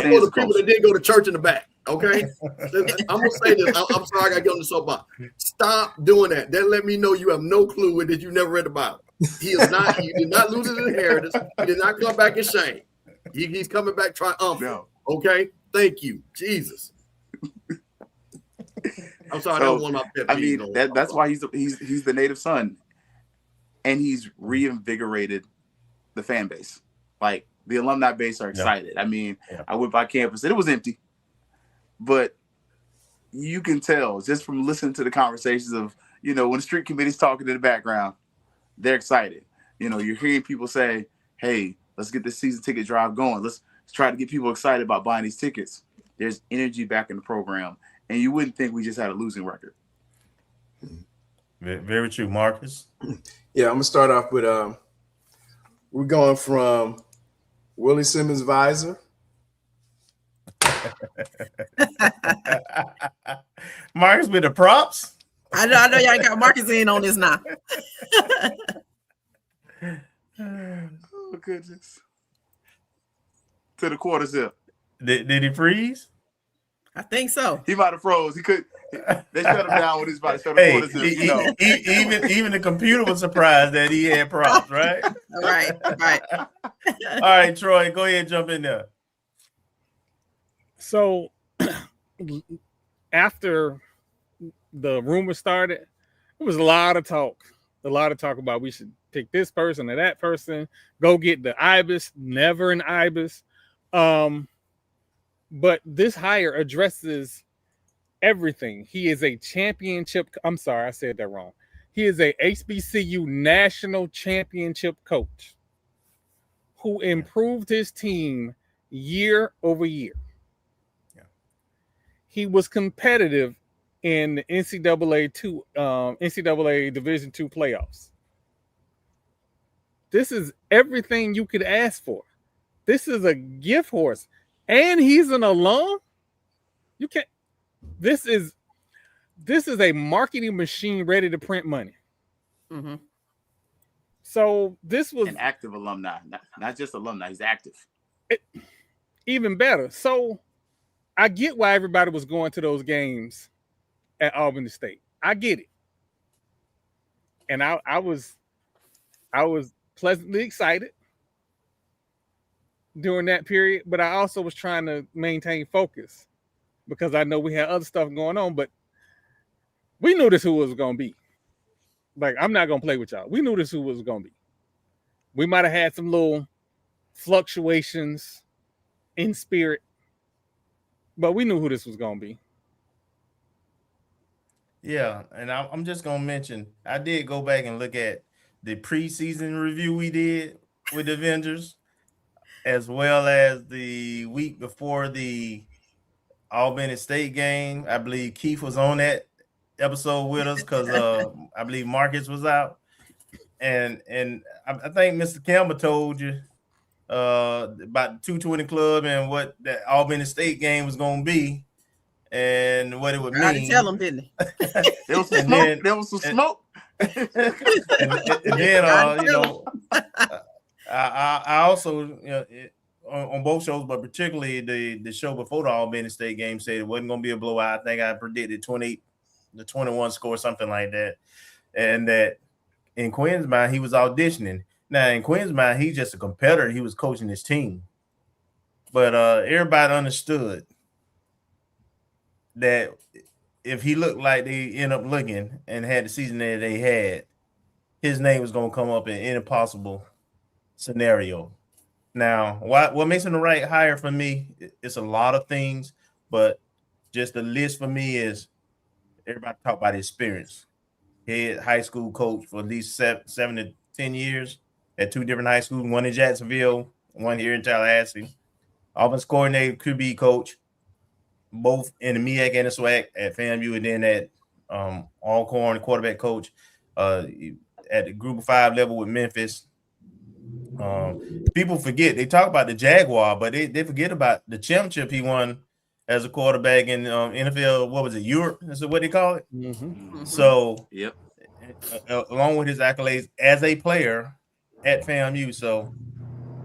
for the people that didn't go to church in the back, okay? I'm going to say this. I'm sorry I got to get on the soapbox. Stop doing that. That let me know you have no clue and that you never read the Bible. He did not lose his inheritance. He did not come back in shame. He's coming back triumphant. No. Okay? Thank you. Jesus. I'm sorry. So, that was one of my pet peeves. I mean, that's why he's the native son. And he's reinvigorated the fan base. Like, the alumni base are excited. Yeah. I mean, I went by campus and it was empty. But you can tell just from listening to the conversations of, when the street committee's talking in the background, they're excited. You're hearing people say, hey, let's get this season ticket drive going. Let's try to get people excited about buying these tickets. There's energy back in the program. And you wouldn't think we just had a losing record. Very true. Marcus? Yeah, I'm going to start off with we're going from Willie Simmons visor. Marcus with the props? I know y'all got Marcus in on this now. Oh, goodness. To the quarter zip. Did he freeze? I think so. He might have froze. He could. They shut him down when he's about to show the quarter zip. Even the computer was surprised that he had props, right? Right. All right, Troy, go ahead and jump in there. So after the rumor started, it was a lot of talk about we should pick this person or that person, go get the Ibis, never an Ibis. But this hire addresses everything. He is a championship. I'm sorry, I said that wrong. He is a HBCU national championship coach who improved his team year over year. Yeah. He was competitive in the NCAA Division II playoffs. This is everything you could ask for. This is a gift horse. And he's an alum. You can't. This is a marketing machine ready to print money. Mm-hmm. So this was an active alumni, not just alumni. He's active. Even better. So I get why everybody was going to those games at Albany State. I get it, and I was pleasantly excited during that period, but I also was trying to maintain focus because I know we had other stuff going on, but we knew this who was going to be. Like, I'm not going to play with y'all. We knew this who was going to be. We might have had some little fluctuations in spirit, but we knew who this was going to be. Yeah, and I'm just going to mention, I did go back and look at the preseason review we did with the Avengers, as well as the week before the Albany State game. I believe Keith was on that episode with us because I believe Marcus was out. And I think Mr. Campbell told you about the 220 Club and what the Albany State game was going to be and what it would mean. I didn't tell him, didn't he? There was some smoke. There was some smoke. And then, you know, I also, you know, on both shows, but particularly the show before the Albany State game, said it wasn't going to be a blowout. I think I predicted 28-21 score, something like that. And that in Quinn's mind, he was auditioning. Now, in Quinn's mind, he's just a competitor. He was coaching his team. But everybody understood that if he looked like they end up looking and had the season that they had, his name was going to come up in any possible scenario. Now, what makes him the right hire for me? It's a lot of things, but just the list for me is everybody talk about experience. Head high school coach for at least 7 to 10 years at 2 different high schools, one in Jacksonville, one here in Tallahassee. Offense coordinator, QB coach, both in the MEAC and the SWAC at FAMU, and then at Alcorn, quarterback coach at the Group of 5 level with Memphis. People forget, they talk about the Jaguar, but they forget about the championship he won as a quarterback in NFL. What was it, Europe? Is what they call it? Mm-hmm. So, yep. Along with his accolades as a player at FAMU, so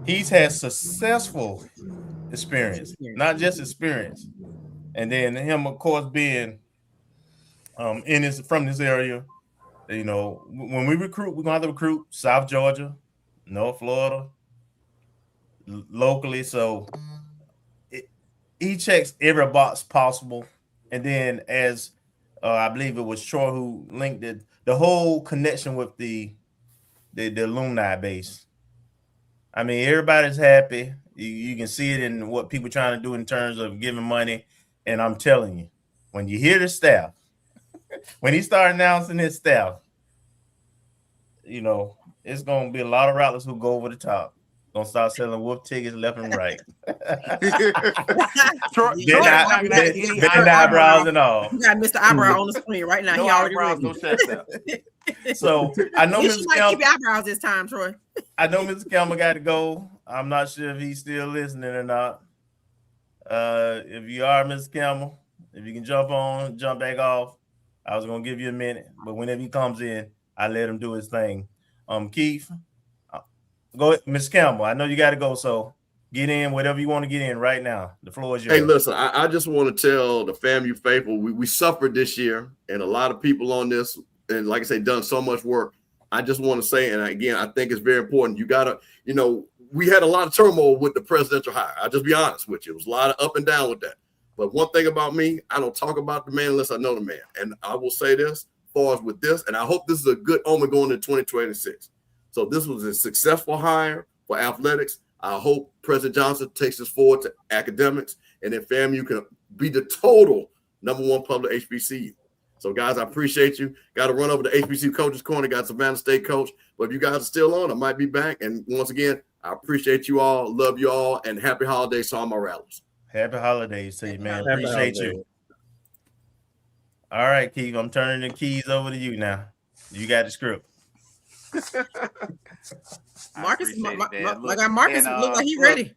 he's had successful experience, not just experience. And then him, of course, being from this area, you know, when we recruit, we're gonna have to recruit South Georgia, North Florida, locally. So he checks every box possible. And then, as I believe it was Troy who linked it, the whole connection with the alumni base. I mean, everybody's happy. You can see it in what people are trying to do in terms of giving money. And I'm telling you, when you hear the staff, when he started announcing his staff, you know, it's going to be a lot of rattlers who go over the top. Going to start selling wolf tickets left and right. Bending eyebrows and all. You got Mr. Eyebrow on the screen right now. No He already eyebrows, ready. no chest out. So I know You Mr. might Campbell, keep your eyebrows this time, Troy. I know Mr. Campbell got to go. I'm not sure if he's still listening or not. If you are, Mr. Campbell, if you can jump back off, I was going to give you a minute. But whenever he comes in, I let him do his thing. Keith, go ahead, Mr. Campbell. I know you got to go, so get in whatever you want to get in right now. The floor is yours. Hey, listen, I just want to tell the FAMU faithful, we suffered this year, and a lot of people on this, and like I say, done so much work. I just want to say, and again, I think it's very important. You got to, you know, we had a lot of turmoil with the presidential hire. I'll just be honest with you. It was a lot of up and down with that. But one thing about me, I don't talk about the man unless I know the man. And I will say this, as far as with this, and I hope this is a good omen going into 2026. So this was a successful hire for athletics. I hope President Johnson takes us forward to academics, and then FAMU can be the total #1 public HBCU. So, guys, I appreciate you. Got to run over to HBCU Coaches Corner. Got Savannah State coach. But if you guys are still on, I might be back. And once again, I appreciate you all. Love you all. And happy holidays to all my rallies. Happy holidays to you, man. Happy Appreciate holidays. you. All right, Keith, I'm turning the keys over to you now. You got the script. Marcus, appreciate it, man. like our Marcus look like he ready.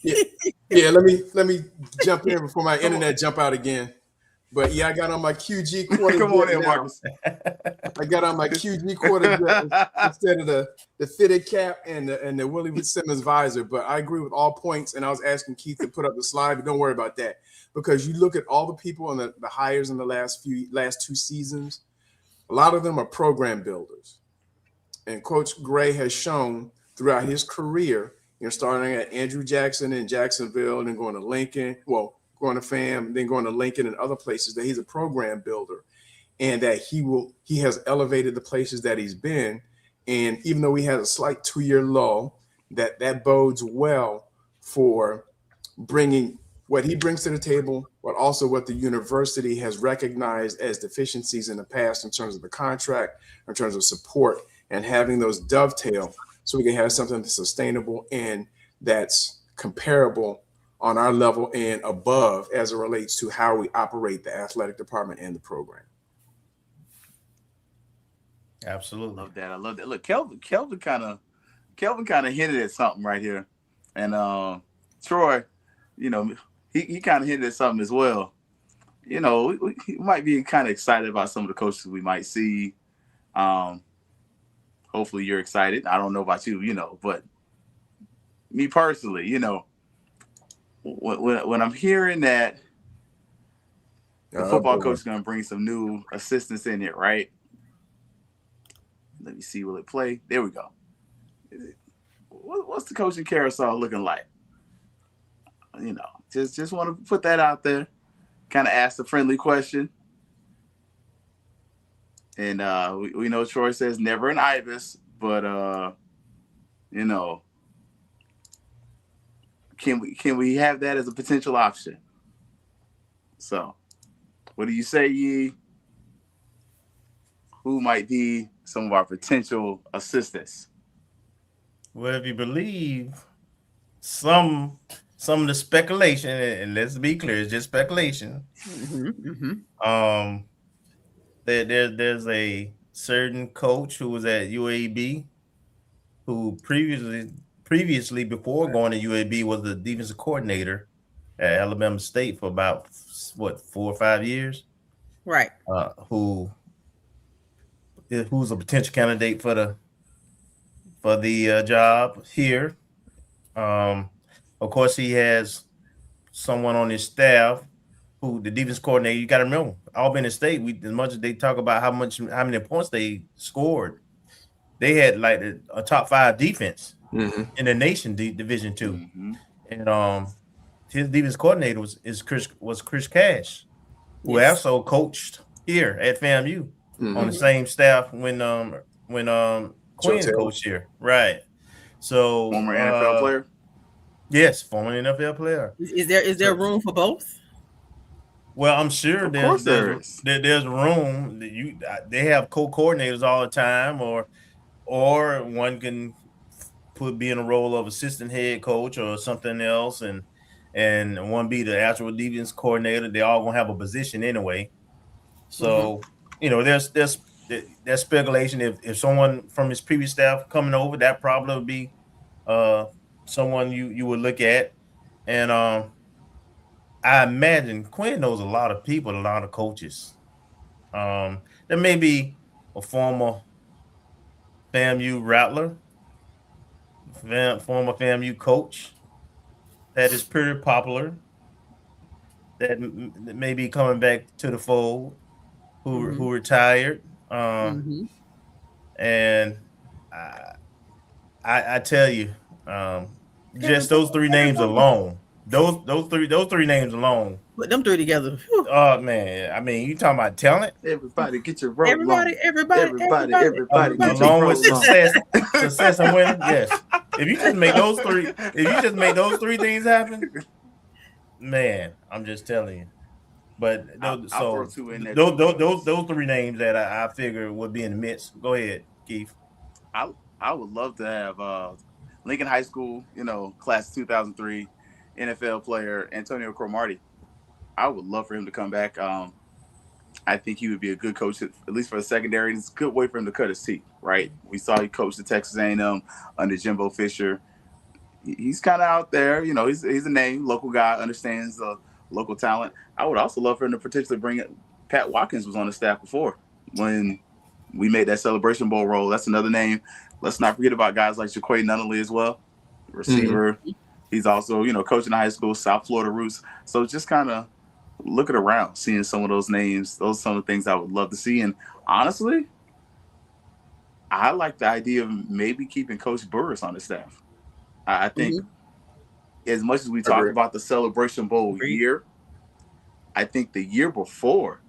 Yeah, let me jump in before my internet jump out again. But yeah, I got on my QG quarter. Come on in, Marcus. I got on my QG quarter instead of the fitted cap and the Willie Simmons visor. But I agree with all points, and I was asking Keith to put up the slide, but don't worry about that, because you look at all the people and the hires in the last 2 seasons. A lot of them are program builders, and Coach Gray has shown throughout his career, starting at Andrew Jackson in Jacksonville and then going to Lincoln. Well, going to FAM, then going to Lincoln and other places, that he's a program builder, and that he has elevated the places that he's been. And even though he has a slight 2-year lull, that bodes well for bringing what he brings to the table, but also what the university has recognized as deficiencies in the past in terms of the contract, in terms of support, and having those dovetail so we can have something that's sustainable and that's comparable on our level and above as it relates to how we operate the athletic department and the program. Absolutely. Love that. I love that. Look, Kelvin kind of hinted at something right here. And Troy, he kind of hinted at something as well. We might be kind of excited about some of the coaches we might see. Hopefully you're excited. I don't know about you, but me personally, when I'm hearing that the football coach is going to bring some new assistants in it, right? Let me see. Will it play? There we go. What's the coaching carousel looking like? Just want to put that out there. Kind of ask a friendly question. And we know Troy says never an Ibis, but can we have that as a potential option? So, what do you say, Yee? Who might be some of our potential assistants? Well, if you believe some of the speculation, and let's be clear, it's just speculation. There's a certain coach who was at UAB who previously before going to UAB was the defensive coordinator at Alabama State for about 4 or 5 years. Right. Who's a potential candidate for the job here. Of course, he has someone on his staff who the defense coordinator. You got to remember, Albany State. As much as they talk about how many points they scored, they had like a top 5 defense in the nation, Division II, and his defense coordinator was Chris Cash, who also coached here at FAMU on the same staff when Quinn coached here, right? So former NFL player. Yes, former NFL player. Is there room for both? Well, I'm sure there's room. They have co-coordinators all the time, or one can be in a role of assistant head coach or something else, and one be the actual defense coordinator. They all gonna have a position anyway. So there's speculation. If someone from his previous staff coming over, that probably would be someone you would look at. And I imagine Quinn knows a lot of people, a lot of coaches. There may be a former FAMU Rattler, former FAMU coach that is pretty popular, that may be coming back to the fold, who retired. And I tell you, just those 3 names alone. Those three names along. Put them 3 together. Whew. Oh man, I mean, you talking about talent? Everybody get your roll. Everybody. Along with success and winning. Yes. If you just make those 3 things happen, man, I'm just telling you. But those 3 names that I figure would be in the midst. Go ahead, Keith. I would love to have Lincoln High School, class 2003. NFL player Antonio Cromartie. I would love for him to come back. I think he would be a good coach, at least for the secondary. It's a good way for him to cut his teeth, right? We saw he coached the Texas A&M under Jimbo Fisher. He's kind of out there. He's a name, local guy, understands the local talent. I would also love for him to potentially bring it. Pat Watkins was on the staff before when we made that Celebration Bowl role. That's another name. Let's not forget about guys like Jaquay Nunnally as well, receiver. He's also, coaching high school, South Florida roots. So just kind of looking around, seeing some of those names. Those are some of the things I would love to see. And honestly, I like the idea of maybe keeping Coach Burris on the staff. I think as much as we talk about the Celebration Bowl year, I think the year before,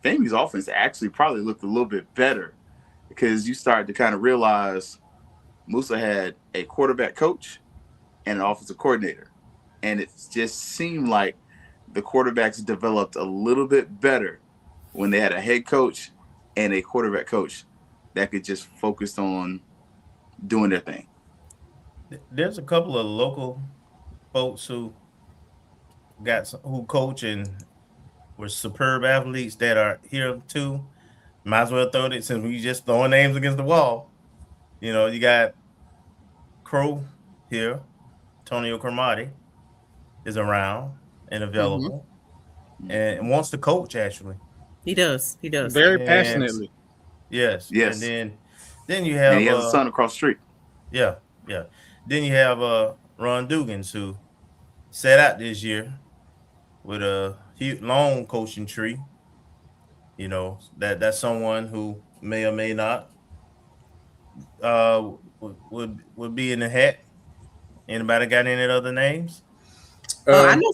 FAMU's offense actually probably looked a little bit better because you started to kind of realize Musa had a quarterback coach and an offensive coordinator. And it just seemed like the quarterbacks developed a little bit better when they had a head coach and a quarterback coach that could just focus on doing their thing. There's a couple of local folks who coach and were superb athletes that are here too. Might as well throw it since we just throwing names against the wall. You got Crow here, Antonio Cromartie is around and available and wants to coach actually. He does. Very passionately. Yes. Yes. And then you have and he has a son across the street. Yeah. Then you have Ron Dugans who sat out this year with a long coaching tree. That's someone who may or may not would be in the hat. Anybody got any other names? I know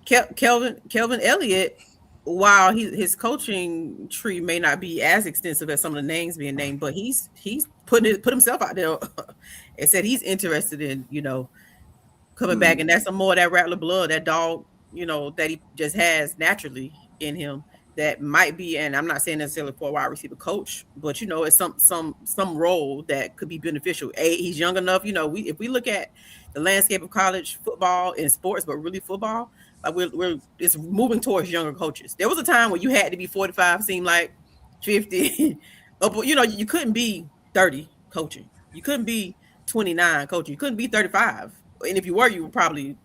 Kelvin Elliott. While his coaching tree may not be as extensive as some of the names being named, but he's put himself out there and said he's interested in coming back, and that's some more of that Rattler blood, that dog that he just has naturally in him. That might be, and I'm not saying necessarily for a wide receiver coach, but it's some role that could be beneficial. He's young enough. If we look at the landscape of college football and sports, but really football, like it's moving towards younger coaches. There was a time when you had to be 45, seemed like 50. You couldn't be 30 coaching. You couldn't be 29 coaching. You couldn't be 35. And if you were probably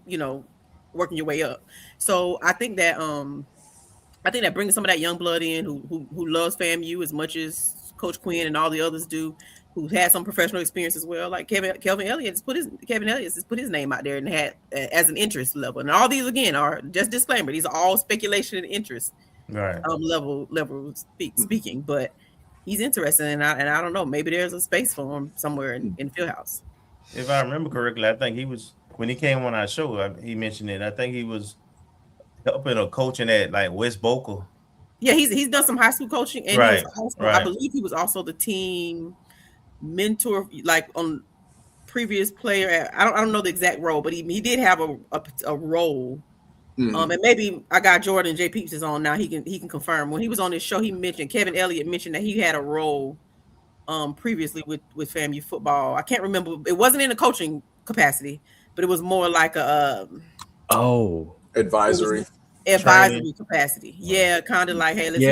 working your way up. So I think that bringing some of that young blood in who loves FAMU as much as Coach Quinn and all the others do, who had some professional experience as well. Like Kelvin Elliott has put his name out there and had as an interest level. And all these again are just disclaimer. These are all speculation and interest level speaking. But he's interested, and I don't know. Maybe there's a space for him somewhere in Fieldhouse. If I remember correctly, I think he was when he came on our show. He mentioned it. I think he was helping or coaching at like West Boca. Yeah, he's done some high school coaching, and right. I believe he was also the team mentor, like on previous player. I don't know the exact role, but he did have a role. And maybe I got Jordan J. Peeps is on now. He can confirm. When he was on this show, Kevin Elliott mentioned that he had a role previously with FAMU football. I can't remember. It wasn't in a coaching capacity, but it was more like a advisory capacity. Yeah, kind of like, hey, let's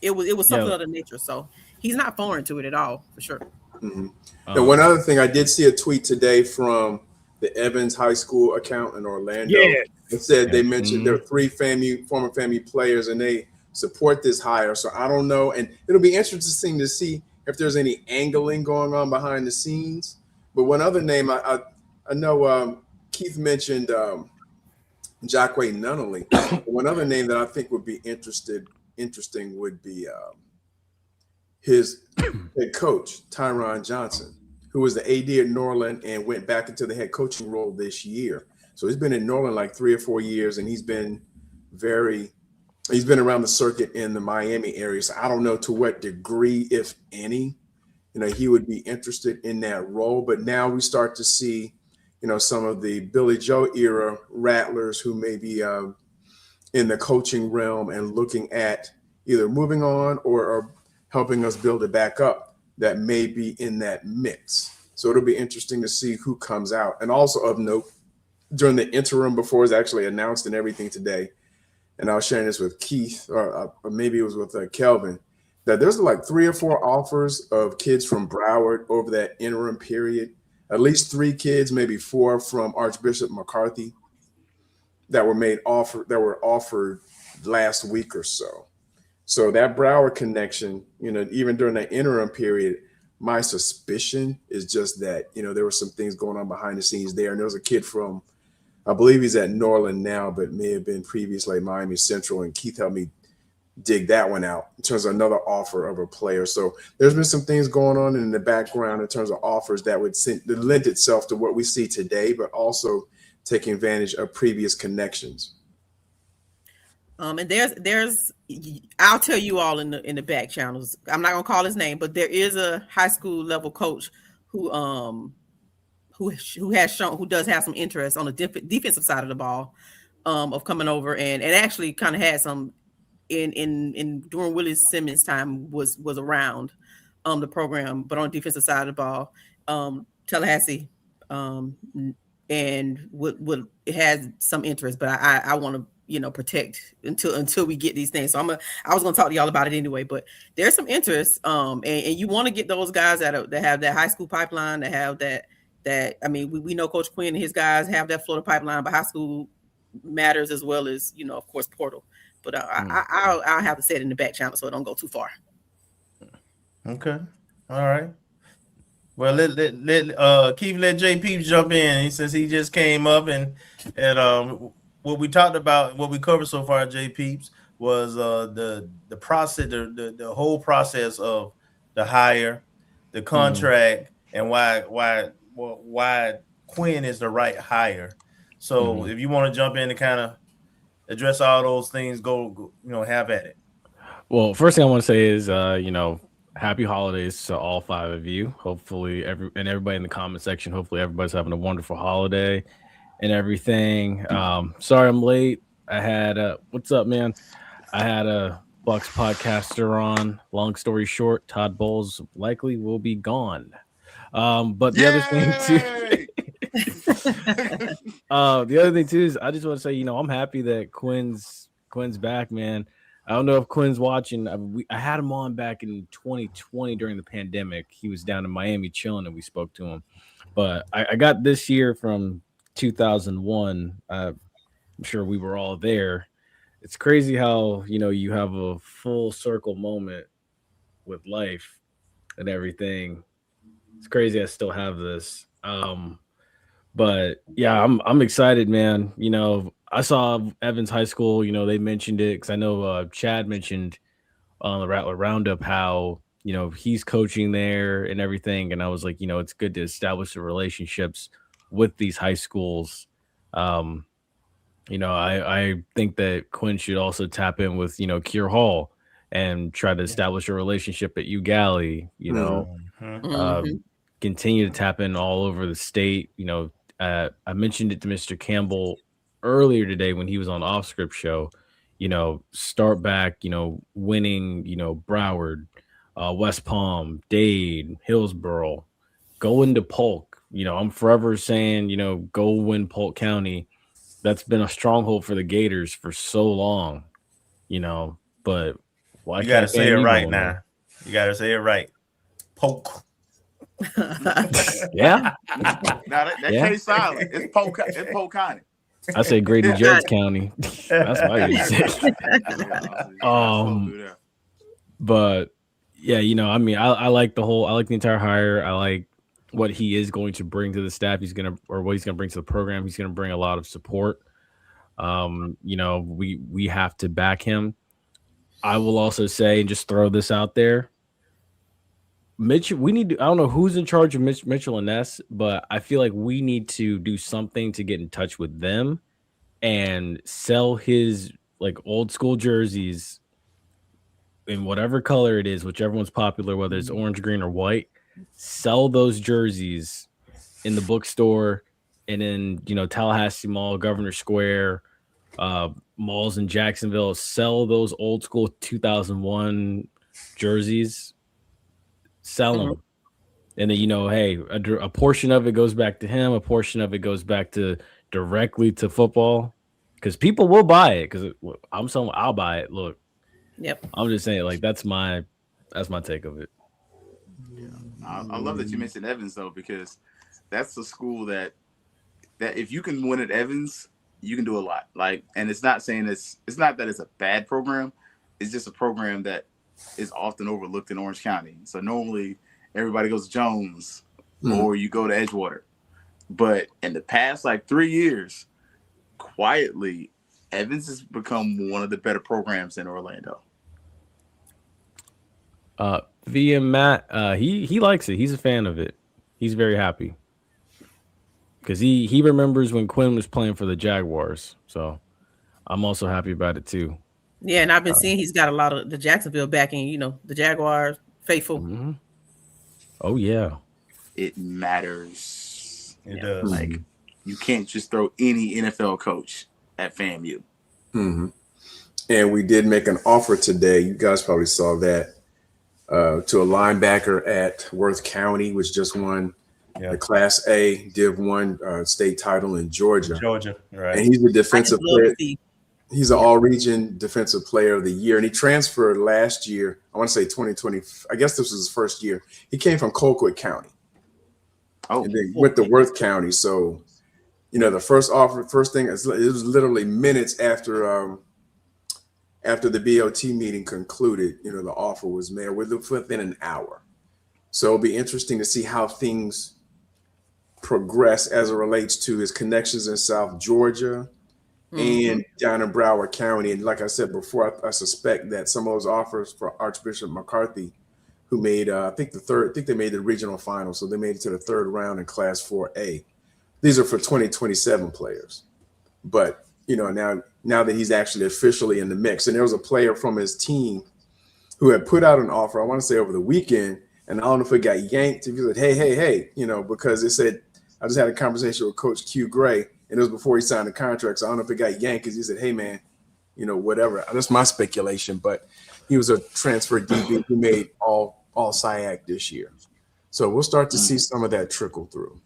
it was something of the nature. So he's not foreign to it at all, for sure. And one other thing, I did see a tweet today from the Evans High School account in Orlando. It said they mentioned there are 3 former FAMU players, and they support this hire. So I don't know, and it'll be interesting to see if there's any angling going on behind the scenes. But one other name, I know Keith mentioned Jacquay Nunnally. One other name that I think would be interesting would be his head coach, Tyron Johnson, who was the AD at Norland and went back into the head coaching role this year. So he's been in Norland like 3 or 4 years, and he's been around the circuit in the Miami area. So I don't know to what degree, if any, he would be interested in that role. But now we start to see, some of the Billy Joe era Rattlers who may be in the coaching realm and looking at either moving on or helping us build it back up that may be in that mix. So it'll be interesting to see who comes out. And also of note, during the interim before it's actually announced and everything today, and I was sharing this with Keith, or maybe it was with Kelvin, that there's like 3 or 4 offers of kids from Broward over that interim period. At least 3 kids, maybe 4 from Archbishop McCarthy that were offered last week or so. So that Broward connection, even during that interim period, my suspicion is just that, there were some things going on behind the scenes there. And there was a kid from, I believe he's at Norland now, but may have been previously at Miami Central. And Keith helped me dig that one out in terms of another offer of a player. So there's been some things going on in the background in terms of offers that would lend itself to what we see today, but also taking advantage of previous connections. And there's I'll tell you all in the back channels. I'm not gonna call his name, but there is a high school level coach who has shown, who does have some interest on the defensive side of the ball, of coming over and actually kind of had some in during Willie Simmons' time was around the program, but on the defensive side of the ball, Tallahassee, and would it has some interest, but I want to protect until we get these things. So I was gonna talk to y'all about it anyway, but there's some interest, and you want to get those guys that have that high school pipeline, that have that I mean, we know Coach Quinn and his guys have that Florida pipeline, but high school matters as well as of course portal. But I'll have to say it in the back channel so it don't go too far. Okay, all right. Well, let Keith, let JP jump in since he just came up, and what we talked about, what we covered so far, JP, was the process, the whole process of the hire, the contract, and why Quinn is the right hire. So if you want to jump in and kind of address all those things, go have at it. Well, first thing I want to say is happy holidays to all 5 of you. Hopefully everybody in the comment section, hopefully everybody's having a wonderful holiday and everything. Sorry I'm late. I had what's up, man? I had a Bucks podcaster on. Long story short, Todd Bowles likely will be gone. But the other thing too is I just want to say, I'm happy that Quinn's back, man. I don't know if Quinn's watching. I had him on back in 2020 during the pandemic. He was down in Miami chilling, and we spoke to him. But I got this year from 2001. I'm sure we were all there. It's crazy how you have a full circle moment with life and everything. It's crazy I still have this. But yeah, I'm excited, man. I saw Evans High School, they mentioned it because I know Chad mentioned on the Rattler Roundup how, he's coaching there and everything. And I was like, it's good to establish the relationships with these high schools. I think that Quinn should also tap in with, Keir Hall and try to establish a relationship at UGalley, continue to tap in all over the state. I mentioned it to Mr. Campbell earlier today when he was on Off Script Show, start back, winning, Broward, West Palm, Dade, Hillsborough, go into Polk. I'm forever saying, go win Polk County. That's been a stronghold for the Gators for so long, but why you got to say it right now. You got to say it right. Polk. Yeah. Now that case silent. It's Polk County. I say Grady Judd's County. That's what I used to say. But yeah, I like the entire hire. I like what he is going to bring to the staff. What he's going to bring to the program. He's going to bring a lot of support. We have to back him. I will also say, and just throw this out there, Mitch, I don't know who's in charge of Mitchell and Ness, but I feel like we need to do something to get in touch with them and sell his old school jerseys in whatever color it is, whichever one's popular, whether it's orange, green, or white. Sell those jerseys in the bookstore and in Tallahassee Mall, Governor Square, malls in Jacksonville. Sell those old school 2001 jerseys. Sell them, and then hey, a portion of it goes back to him, a portion of it goes back to directly to football, because people will buy it. Because I'm someone, I'll buy it. Look, yep. I'm just saying, that's my take of it. Yeah, I love that you mentioned Evans though, because that's a school that if you can win at Evans, you can do a lot. And it's not saying it's not that it's a bad program. It's just a program that is often overlooked in Orange County. So normally everybody goes to Jones or you go to Edgewater. But in the past 3 years, quietly, Evans has become one of the better programs in Orlando. VM Matt, he likes it. He's a fan of it. He's very happy. Because he remembers when Quinn was playing for the Jaguars. So I'm also happy about it too. Yeah, and I've been seeing he's got a lot of the Jacksonville backing, the Jaguars faithful. Mm-hmm. Oh yeah, it matters. It does. Like you can't just throw any NFL coach at FAMU. Mm-hmm. And we did make an offer today. You guys probably saw that to a linebacker at Worth County, which just won the Class A Div 1 state title in Georgia. Right. And he's a defensive player. He's an all-region defensive player of the year, and he transferred last year. I want to say 2020. I guess this was his first year. He came from Colquitt County. And then went to Worth County. So, the first thing, it was literally minutes after the BOT meeting concluded, the offer was made within an hour. So it'll be interesting to see how things progress as it relates to his connections in South Georgia and down in Broward County. And like I said before, I suspect that some of those offers for Archbishop McCarthy, who made, I think they made the regional final. So they made it to the third round in Class 4A. These are for 2027 players. But, now that he's actually officially in the mix, and there was a player from his team who had put out an offer, I want to say over the weekend, and I don't know if it got yanked. He said, hey, because it said, I just had a conversation with Coach Q Gray, and it was before he signed the contract. So I don't know if it got yanked because he said, hey, man, whatever. That's my speculation. But he was a transfer DB who made all SIAC this year. So we'll start to see some of that trickle through.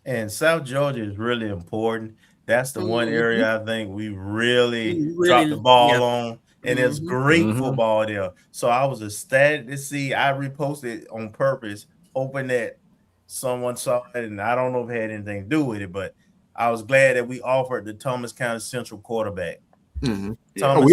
And South Georgia is really important. That's the one area I think we really dropped the ball on. And there's great football there. So I was ecstatic to see. I reposted on purpose, hoping that someone saw it. And I don't know if it had anything to do with it, but I was glad that we offered the Thomas County Central quarterback. We offered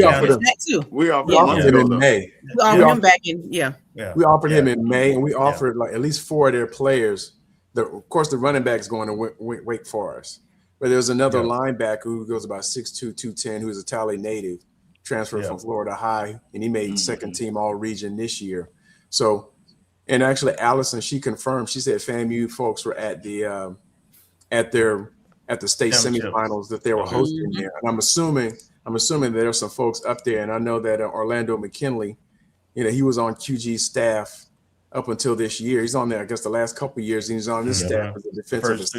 him in May. We offered him back in, We offered him in May, and we offered like at least 4 of their players. Of course, the running back is going to Wake Forest. But there's another linebacker who goes about 6'2", 210, who's a Tally native, transferred from Florida High, and he made second team all region this year. So, and actually Allison, she confirmed, she said FAMU folks were at the state semifinals that they were hosting there. And I'm assuming there are some folks up there. And I know that Orlando McKinley, he was on QG's staff up until this year. He's on there, I guess, the last couple of years. And he's on this staff as a defensive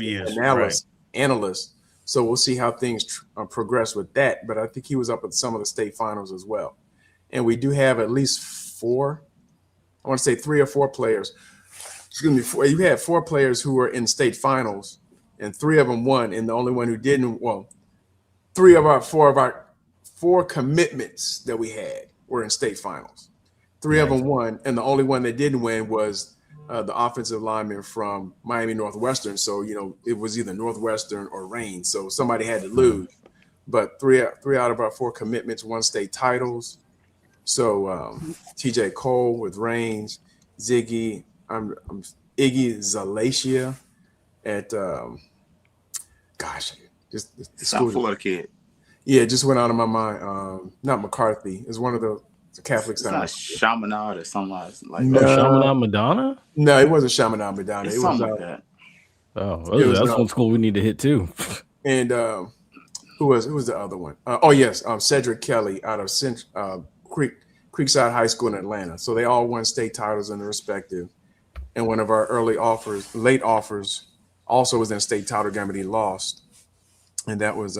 analyst. So we'll see how things progress with that. But I think he was up at some of the state finals as well. And we do have at least 4, I want to say 3 or 4 players. Excuse me, you had 4 players who were in state finals, and 3 of them won. And the only one who didn't, 3 of our 4 commitments that we had were in state finals. 3 of them won, and the only one that didn't win was the offensive lineman from Miami Northwestern. So, it was either Northwestern or Rain. So somebody had to lose. But 3 out of our 4 commitments won state titles. So TJ Cole with Reigns, Iggy Zalatia at just the South Florida kid. Yeah, it just went out of my mind. Not McCarthy. It's one of the Catholic It's not Chaminade or something like that. Chaminade Madonna? No, it wasn't Chaminade Madonna. It was something like that. Oh, that's one school we need to hit too. And who was the other one? Cedric Kelly out of Creekside High School in Atlanta. So they all won state titles in their respective. And one of our late offers, also was in a state title game, but he lost. And that was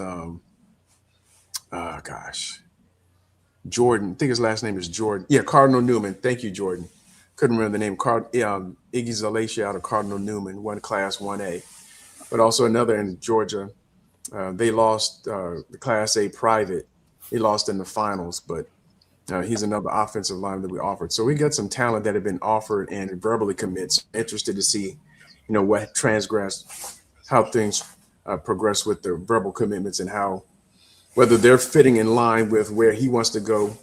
Jordan. I think his last name is Jordan. Yeah, Cardinal Newman. Thank you, Jordan. Couldn't remember the name. Iggy Zalatia out of Cardinal Newman, won Class 1A. But also another in Georgia. They lost the Class A private. He lost in the finals, but he's another offensive lineman that we offered. So we got some talent that have been offered and verbally commits. Interested to see, what transgressed, how things progress with the verbal commitments and whether they're fitting in line with where he wants to go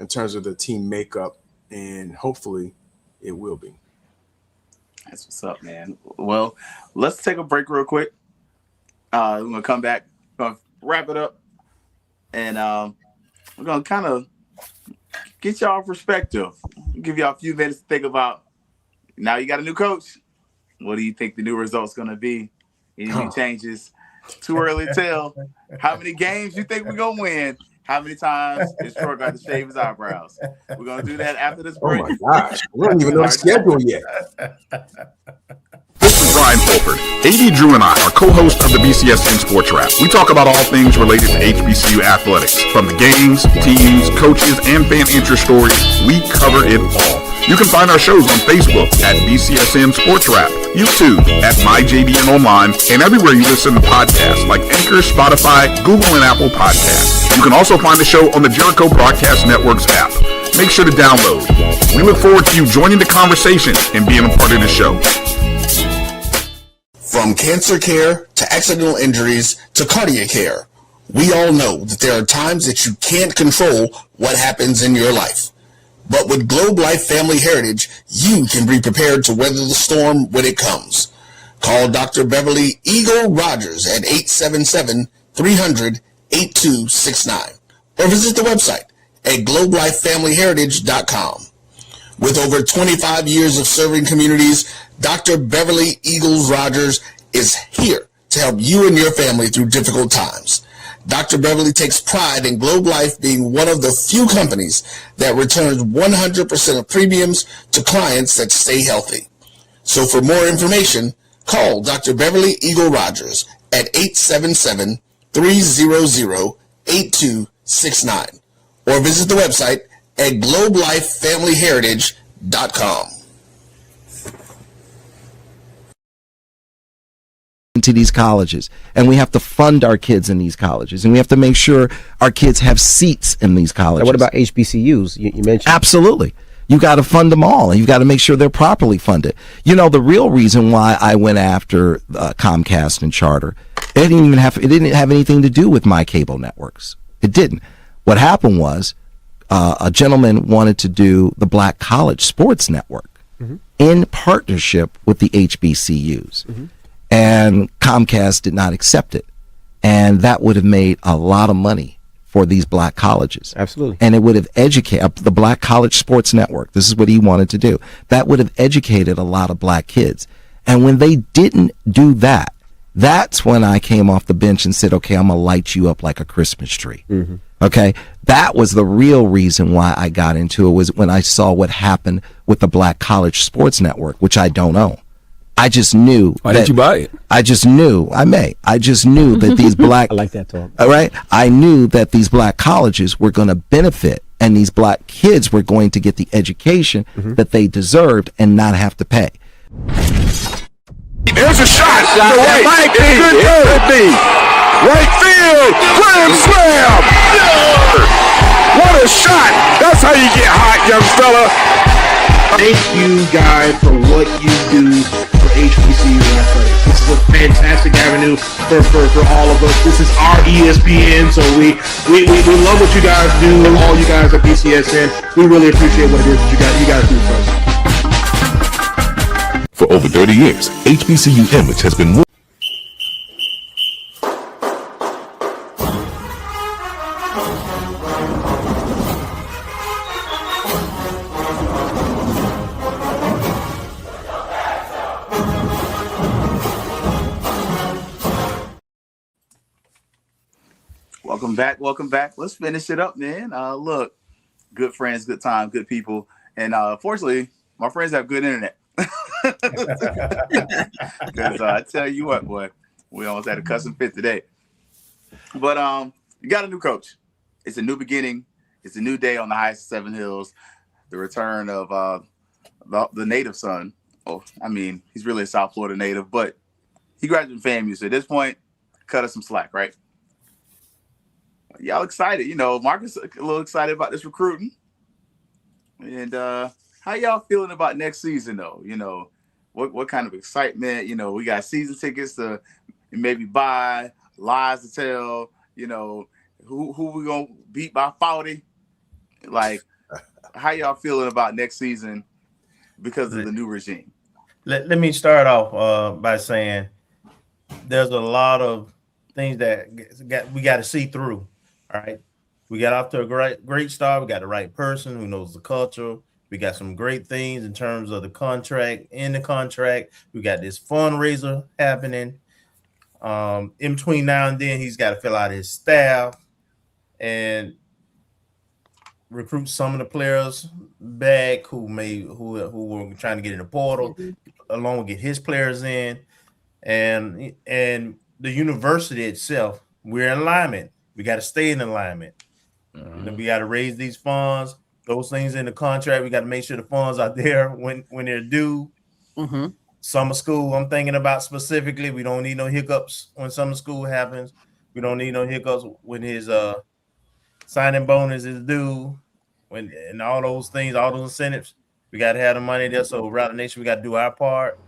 in terms of the team makeup, and hopefully it will be. That's what's up, man. Well, let's take a break real quick. We're going to come back, wrap it up, and we're going to kind of get y'all perspective. Give y'all a few minutes to think about, now you got a new coach. What do you think the new result's going to be? Any new changes? Too early to tell. How many games you think we're going to win? how many times is Troy got to shave his eyebrows. We're gonna do that after this Oh break. my gosh, we don't even know the schedule yet. This is Brian Fulford. AD Drew and I are co-hosts of the BCSN Sports Wrap. We talk about all things related to HBCU athletics. From the games, teams, coaches, and fan interest stories, we cover it all. You can find our shows on Facebook at BCSN Sports Wrap, YouTube at MyJBN Online, and everywhere you listen to podcasts like Anchor, Spotify, Google, and Apple Podcasts. You can also find the show on the Jericho Broadcast Network's app. Make sure to download. We look forward to you joining the conversation and being a part of the show. From cancer care to accidental injuries to cardiac care, we all know that there are times that you can't control what happens in your life. But with Globe Life Family Heritage, you can be prepared to weather the storm when it comes. Call Dr. Beverly Eagle Rogers at 877-300-8269 or visit the website at globelifefamilyheritage.com. With over 25 years of serving communities, Dr. Beverly Eagles Rogers is here to help you and your family through difficult times. Dr. Beverly takes pride in Globe Life being one of the few companies that returns 100% of premiums to clients that stay healthy. So for more information, call Dr. Beverly Eagle Rogers at 877-300-8269 or visit the website at globelifefamilyheritage.com. Into these colleges, and we have to fund our kids in these colleges, and we have to make sure our kids have seats in these colleges. Now, what about HBCUs? You mentioned absolutely. You got to fund them all, and you got to make sure they're properly funded. You know, the real reason why I went after Comcast and Charter, it didn't have anything to do with my cable networks. It didn't. What happened was a gentleman wanted to do the Black College Sports Network in partnership with the HBCUs. And Comcast did not accept it. And that would have made a lot of money for these black colleges. Absolutely. And it would have educated the Black College Sports Network. This is what he wanted to do. That would have educated a lot of black kids. And when they didn't do that, that's when I came off the bench and said, okay, I'm going to light you up like a Christmas tree. Okay. That was the real reason why I got into it, was when I saw what happened with the Black College Sports Network, which I don't own. I just knew. Why didn't you buy it? I just knew. I just knew that these black. I like that talk. All right. I knew that these black colleges were going to benefit, and these black kids were going to get the education that they deserved and not have to pay. There's a shot. To right. Right field. Grand slam. What a shot. That's how you get hot, young fella. Thank you, guys, for what you do for HBCU athletics. This is a fantastic avenue for all of us. This is our ESPN, so we love what you guys do. All you guys at BCSN, we really appreciate what it is that you guys do for us. For over 30 years, HBCU Image has been more. Welcome back. Let's finish it up, man. Look, good friends, good time, good people. And fortunately, my friends have good internet. Because I tell you what, boy, we almost had a custom fit today. But you got a new coach. It's a new beginning. It's a new day on the highest of Seven Hills. The return of the native son. Oh, I mean, he's really a South Florida native, but he graduated from FAMU. So at this point, cut us some slack, right? Y'all excited? You know, Marcus a little excited about this recruiting. And how y'all feeling about next season, though? You know, what kind of excitement? You know, we got season tickets to maybe buy, lies to tell. You know, who we gonna beat by 40? Like, how y'all feeling about next season because of the new regime? Let me start off by saying there's a lot of things that we got to see through. All right, we got off to a great start. We got the right person who knows the culture. We got some great things in terms of the contract. In the contract, we got this fundraiser happening. In between now and then, he's got to fill out his staff, and recruit some of the players back who were trying to get in the portal, along with get his players in, and the university itself, we're in alignment. We got to stay in alignment. We got to raise these funds. Those things in the contract, we got to make sure the funds are there when they're due. Summer school, I'm thinking about specifically. We don't need no hiccups when summer school happens. We don't need no hiccups when his signing bonus is due. And all those things, all those incentives, we got to have the money there. So, Rally Nation, we got to do our part.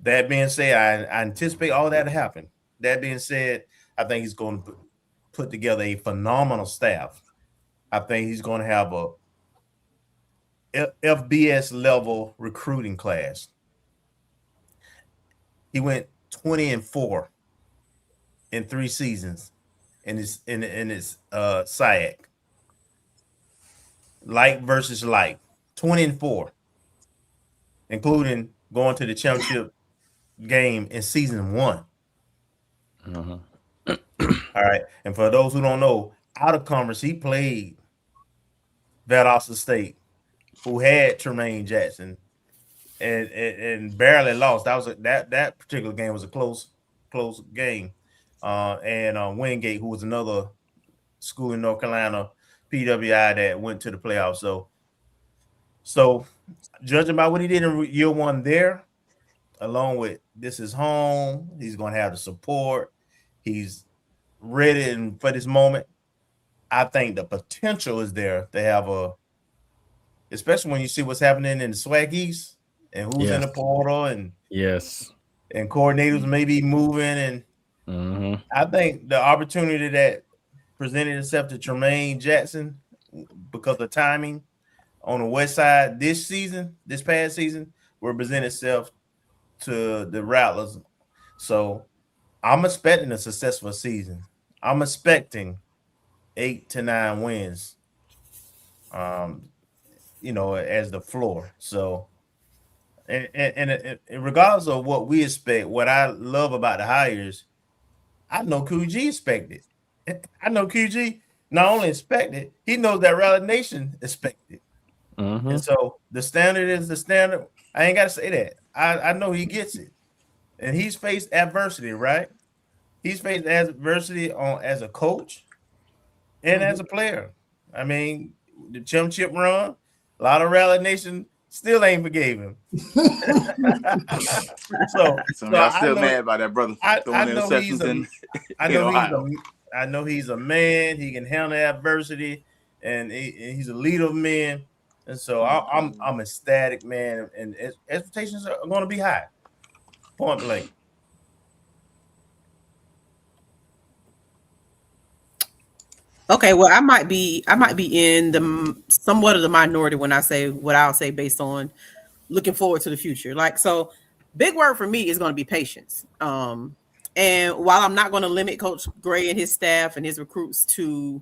That being said, I anticipate all that to happen. That being said, I think he's going to put together a phenomenal staff. I think he's going to have a FBS level recruiting class. He went 20-4 in 3 seasons in his SIAC. Like versus like, 20-4, including going to the championship game in season 1. All right, and for those who don't know, out of conference, he played Valdosta State, who had Tremaine Jackson, and barely lost. That particular game was a close game. And Wingate, who was another school in North Carolina, PWI, that went to the playoffs. So judging by what he did in year 1 there, along with this is home, he's going to have the support. He's ready for this moment. I think the potential is there to have especially when you see what's happening in the SWAC East and who's in the portal and coordinators may be moving. And I think the opportunity that presented itself to Tremaine Jackson because of timing on the west side this past season, will present itself to the Rattlers. So I'm expecting a successful season. I'm expecting 8 to 9 wins, as the floor. So, and regardless of what we expect, what I love about the hires, I know QG expected. I know QG not only expected, he knows that Rally Nation expected. And so the standard is the standard. I ain't got to say that. I know he gets it. And he's faced adversity, right? He's faced adversity as a coach and as a player. I mean, the championship run, a lot of Rally Nation still ain't forgave him. so I'm still mad about that, brother. I know he's a man. He can handle adversity, and he's a leader of men. And so I'm ecstatic, man. And expectations are going to be high. Point blank. Okay, well, I might be in the somewhat of the minority when I say what I'll say based on looking forward to the future. Like, so big word for me is going to be patience. And while I'm not going to limit Coach Gray and his staff and his recruits to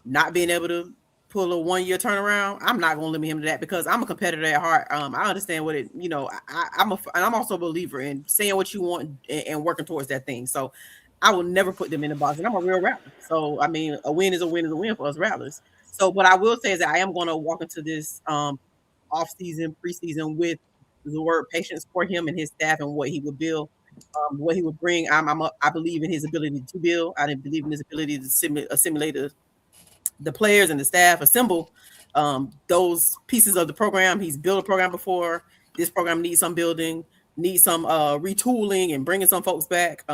not being able to pull a 1-year turnaround, I'm not going to limit him to that because I'm a competitor at heart. I understand what I'm also a believer in saying what you want and working towards that thing. So I will never put them in the box, and I'm a real Rattler. So, I mean, a win is a win is a win for us Rattlers. So what I will say is that I am going to walk into this off-season, preseason with the word patience for him and his staff and what he would build, what he would bring. I believe in his ability to build. I believe in his ability to assimilate the players and the staff, assemble those pieces of the program. He's built a program before. This program needs some building, needs some retooling and bringing some folks back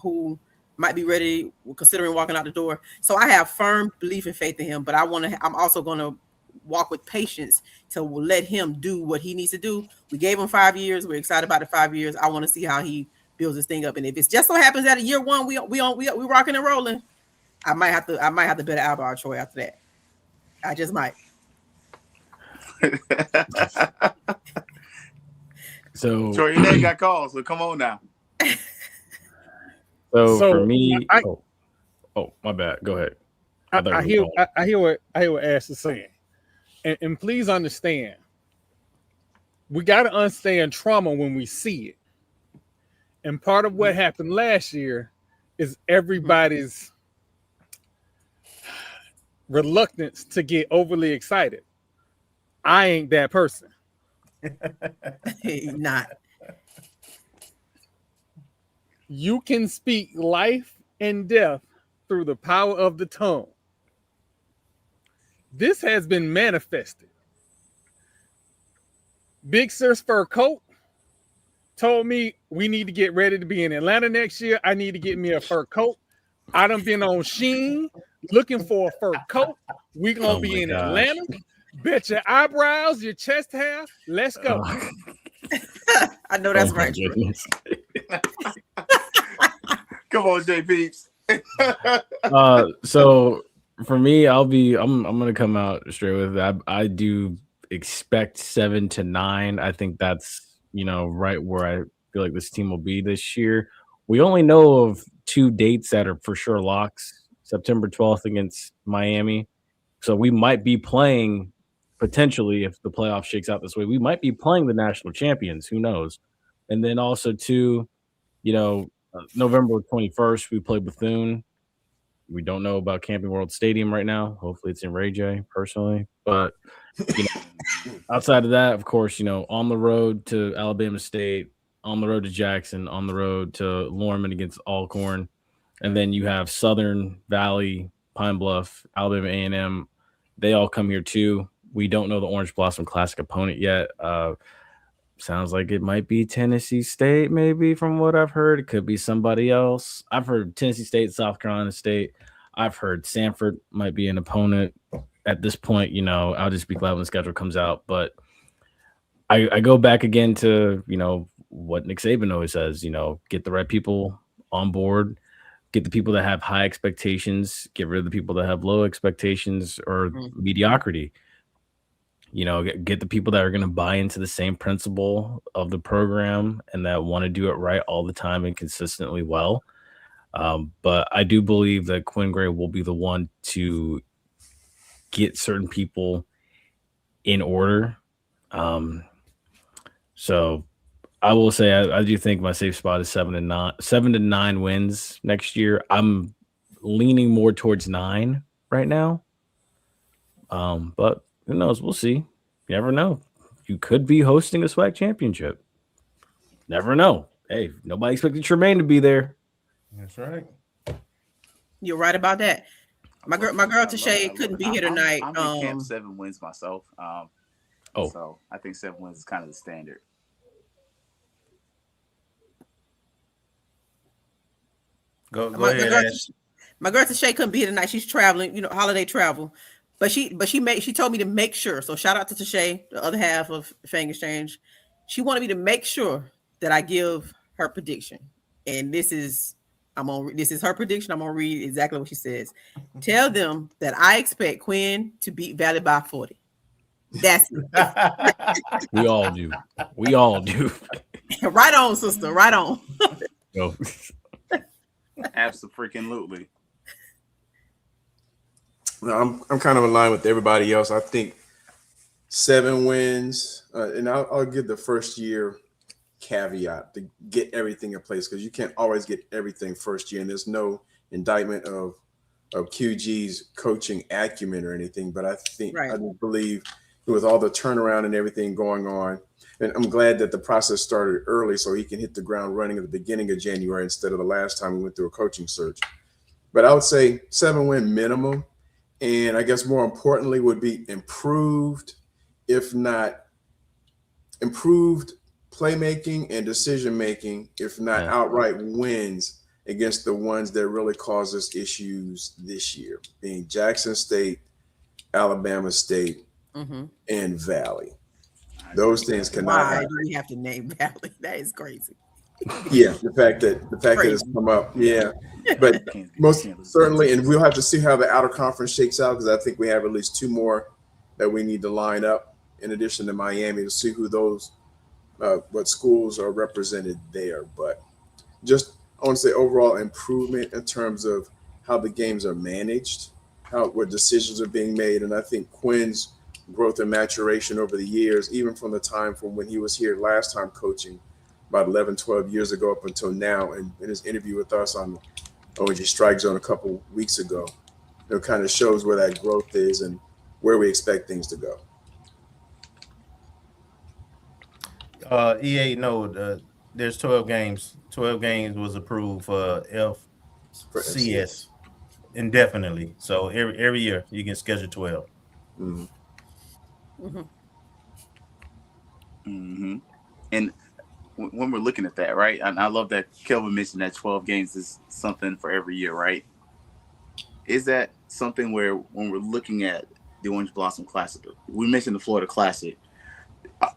who might be ready, considering walking out the door. So I have firm belief and faith in him, but I'm also going to walk with patience to let him do what he needs to do. We gave him 5 years. We're excited about the 5 years. I want to see how he builds this thing up. And if it just so happens that at year 1 we rocking and rolling, I might have to bet Albar Troy after that. I just might. So Troy, your name got called, so come on now. So for me, my bad. Go ahead. I hear what Ash is saying, and please understand, we got to understand trauma when we see it. And part of what happened last year is everybody's reluctance to get overly excited. I ain't that person. Not. You can speak life and death through the power of the tongue. This has been manifested. Big Sir's fur coat told me we need to get ready to be in Atlanta next year. I need to get me a fur coat. I done been on Shein looking for a fur coat. We gonna be in Atlanta. Bet your eyebrows, your chest hair. Let's go. I know that's right. Come on, JP. So for me, I'm gonna come out straight with that. I do expect 7 to 9. I think that's right where I feel like this team will be this year. We only know of 2 dates that are for sure locks. September 12th against Miami. So we might be playing potentially, if the playoff shakes out this way, we might be playing the national champions. Who knows? And then also too, November 21st, we play Bethune. We don't know about Camping World Stadium right now. Hopefully it's in Ray J personally. But outside of that, of course, on the road to Alabama State, on the road to Jackson, on the road to Lorman against Alcorn. And then you have Southern Valley, Pine Bluff, Alabama A&M. They all come here too. We don't know the Orange Blossom Classic opponent yet. Sounds like it might be Tennessee State, maybe, from what I've heard. It could be somebody else. I've heard Tennessee State, South Carolina State. I've heard Sanford might be an opponent. At this point, I'll just be glad when the schedule comes out. But I go back again to, what Nick Saban always says, get the right people on board, get the people that have high expectations, get rid of the people that have low expectations or mediocrity. Get the people that are going to buy into the same principle of the program and that want to do it right all the time and consistently well. But I do believe that Quinn Gray will be the one to get certain people in order. So I will say I do think my safe spot is 7 to 9 wins next year. I'm leaning more towards 9 right now. But who knows? We'll see. You never know. You could be hosting a SWAC championship. Never know. Hey, nobody expected Tremaine to be there. That's right. You're right about that. My girl Tashay couldn't be here tonight. I'm in camp 7 wins myself. Oh. So I think 7 wins is kind of the standard. Go ahead, Ash. My girl Tashay couldn't be here tonight. She's traveling, holiday travel. But she told me to make sure. So shout out to Tashay, the other half of Fang Exchange. She wanted me to make sure that I give her prediction. And this is her prediction. I'm gonna read exactly what she says. Tell them that I expect Quinn to beat Valley by 40. That's it. We all do. We all do. Right on, sister. Right on. Go. Absolutely. No, I'm kind of aligned with everybody else. I think 7 wins, and I'll give the first year caveat to get everything in place, because you can't always get everything first year, and there's no indictment of QG's coaching acumen or anything. But I think I do believe with all the turnaround and everything going on, and I'm glad that the process started early so he can hit the ground running at the beginning of January instead of the last time we went through a coaching search. But I would say 7-win minimum. And I guess more importantly would be improved, if not improved playmaking and decision-making, if not outright wins against the ones that really caused us issues this year, being Jackson State, Alabama State, and Valley. Those things cannot Why happen. do we have to name Valley? That is crazy. Yeah, the fact that it's come up, but most certainly, and we'll have to see how the outer conference shakes out, because I think we have at least 2 more that we need to line up in addition to Miami to see who those what schools are represented there. But just I want to say overall improvement in terms of how the games are managed, what decisions are being made, and I think Quinn's growth and maturation over the years, even from the time from when he was here last time coaching, about 11, 12 years ago up until now, and in his interview with us on OG StrikeZone a couple weeks ago, it kind of shows where that growth is and where we expect things to go. EA, no, there's 12 games. 12 games was approved for FCS indefinitely. So every year you can schedule 12. Mm-hmm. Mm-hmm. Mm-hmm. And when we're looking at that, right? And I love that Kelvin mentioned that 12 games is something for every year, right? Is that something where when we're looking at the Orange Blossom Classic, we mentioned the Florida Classic,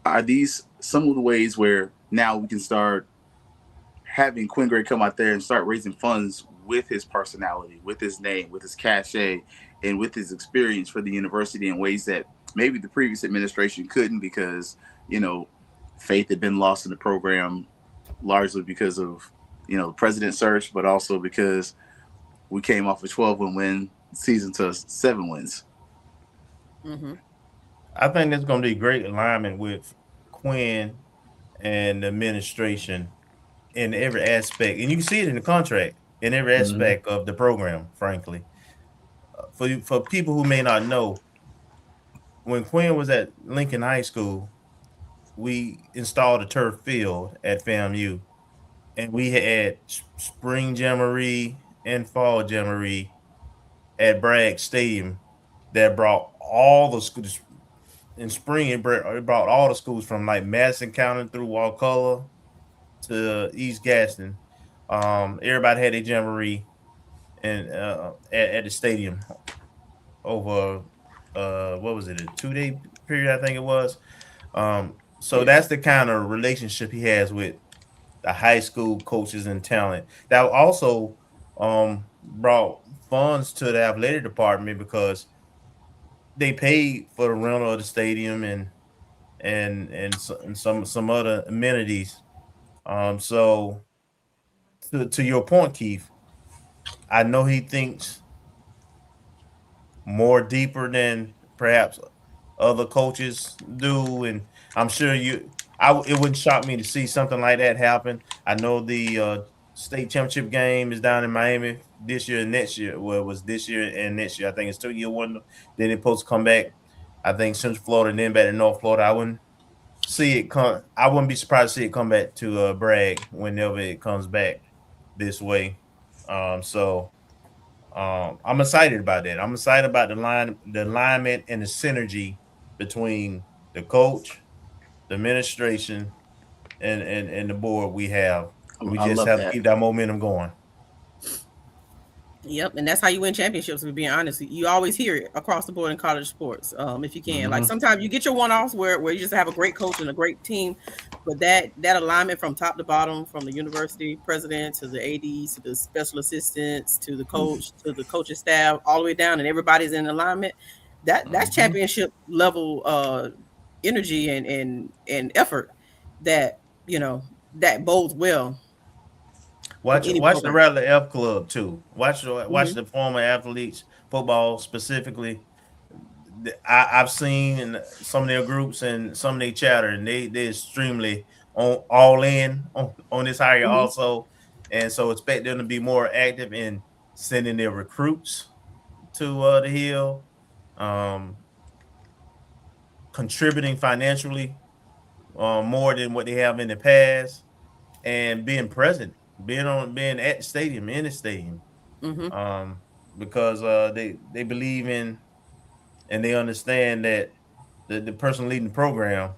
are these some of the ways where now we can start having Quinn Gray come out there and start raising funds with his personality, with his name, with his cachet, and with his experience for the university in ways that maybe the previous administration couldn't because, faith had been lost in the program largely because of, the president search, but also because we came off a 12-win season to 7 wins. Mm-hmm. I think there's going to be great alignment with Quinn and the administration in every aspect. And you can see it in the contract, in every aspect of the program, frankly. For people who may not know, when Quinn was at Lincoln High School, we installed a turf field at FAMU, and we had spring jamboree and fall jamboree at Bragg Stadium that brought all the schools. In spring, it brought all the schools from like Madison County through Wakulla to East Gaston. Everybody had a jamboree and at the stadium over what was it, a 2-day period, I think it was. So that's the kind of relationship he has with the high school coaches and talent. That also brought funds to the athletic department because they paid for the rental of the stadium and some other amenities. So to your point, Keith, I know he thinks more deeper than perhaps other coaches do, and I'm sure it wouldn't shock me to see something like that happen. I know the state championship game is down in Miami this year and next year. Well, it was this year and next year. I think it's 2-year wonder. Then it's supposed to come back. I think Central Florida and then back to North Florida. I wouldn't be surprised to see it come back to Bragg whenever it comes back this way. I'm excited about that. I'm excited about the alignment and the synergy between the coach, the administration, and the board we have. We just have to keep that momentum going. Yep, and that's how you win championships. To be honest, you always hear it across the board in college sports. If you can, like sometimes you get your one-offs where you just have a great coach and a great team, but that alignment from top to bottom, from the university president to the ADs to the special assistants to the coach to the coaching staff, all the way down, and everybody's in alignment. That's championship level energy and effort that that bodes well. Watch the Rattler F Club too. Watch the former athletes, football specifically. I've seen in some of their groups and some of their chatter, and they're extremely all in on this hire also, and so expect them to be more active in sending their recruits to the Hill, contributing financially more than what they have in the past, and being present. Being at the stadium, in the stadium, because they believe in and they understand that the person leading the program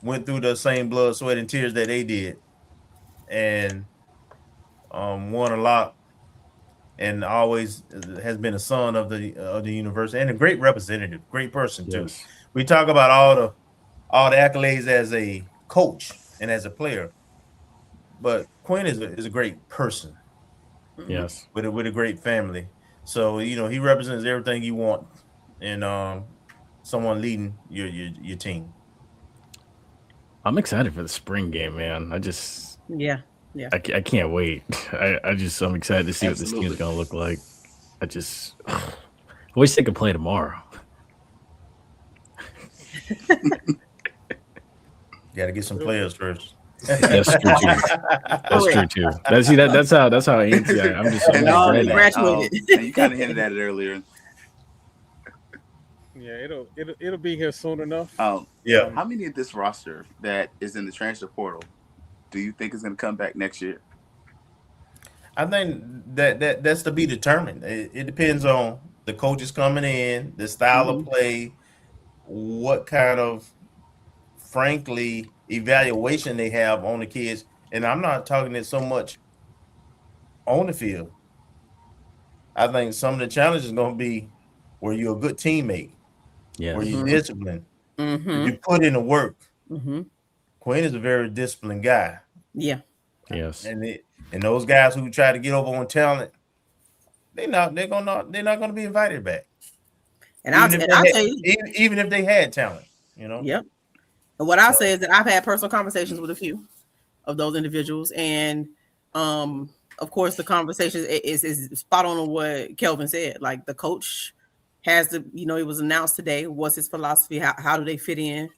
went through the same blood, sweat, and tears that they did, and won a lot, and always has been a son of the university and a great representative, great person too. We talk about all the accolades as a coach and as a player. But Quinn is a great person, yes, with a great family. So he represents everything you want in someone leading your team. I'm excited for the spring game, man. I can't wait. I'm excited to see what this team is gonna look like. I wish they could play tomorrow. Got to get some players first. That's true too. That's true too. That's how antsy I am. I'm just ready. And you kind of hinted at it earlier. Yeah, it'll be here soon enough. Yeah. How many of this roster that is in the transfer portal do you think is going to come back next year? I think that's to be determined. It depends on the coaches coming in, the style of play, what kind of, frankly, evaluation they have on the kids. And I'm not talking it so much on the field. I think some of the challenges are going to be were you a good teammate? Yeah. Were you disciplined? Did you put in the work? Quinn is a very disciplined guy. Yeah. Yes. And those guys who try to get over on talent, they're not gonna be invited back. And I'll tell you, even if they had talent, you know. Yep. And what I'll say is that I've had personal conversations with a few of those individuals, and of course the conversation is spot on what Kelvin said. Like the coach has the, it was announced today. What's his philosophy? How do they fit in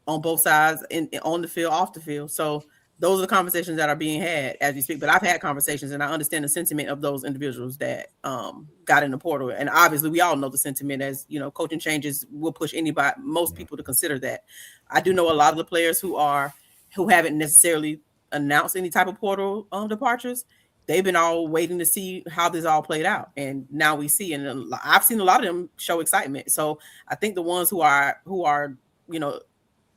on both sides, on the field, off the field? So those are the conversations that are being had as we speak. But I've had conversations, and I understand the sentiment of those individuals that got in the portal. And obviously, we all know the sentiment. As coaching changes will push most people to consider that. I do know a lot of the players who haven't necessarily announced any type of portal departures. They've been all waiting to see how this all played out, and now we see. And I've seen a lot of them show excitement. So I think the ones who are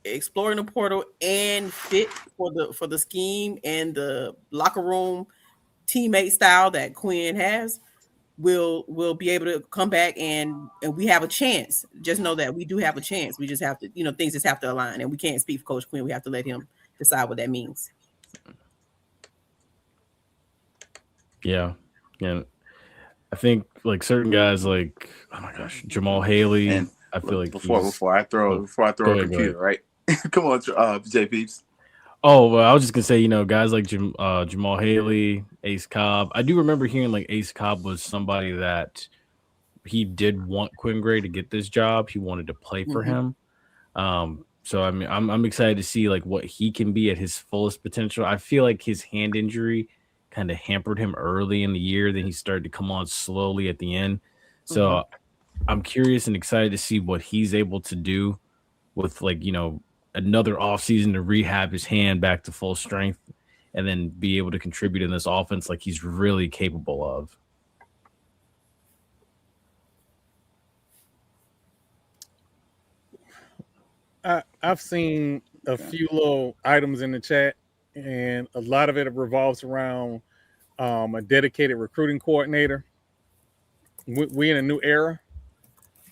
exploring the portal and fit for the scheme and the locker room teammate style that Quinn has will be able to come back, and we have a chance. Just know that we do have a chance. We just have to, things just have to align, and we can't speak for Coach Quinn. We have to let him decide what that means. Yeah. And I think like certain guys like, oh my gosh, Jamal Haley. And I feel like before I throw a computer, right? Come on, JPs. Oh, well, I was just gonna say, guys like Jamal Haley, Ace Cobb. I do remember hearing like Ace Cobb was somebody that he did want Quinn Gray to get this job. He wanted to play for him. So I mean, I'm excited to see like what he can be at his fullest potential. I feel like his hand injury kind of hampered him early in the year. Then he started to come on slowly at the end. So I'm curious and excited to see what he's able to do with like, another offseason to rehab his hand back to full strength and then be able to contribute in this offense like he's really capable of. I've seen a few little items in the chat, and a lot of it revolves around a dedicated recruiting coordinator. We're in a new era.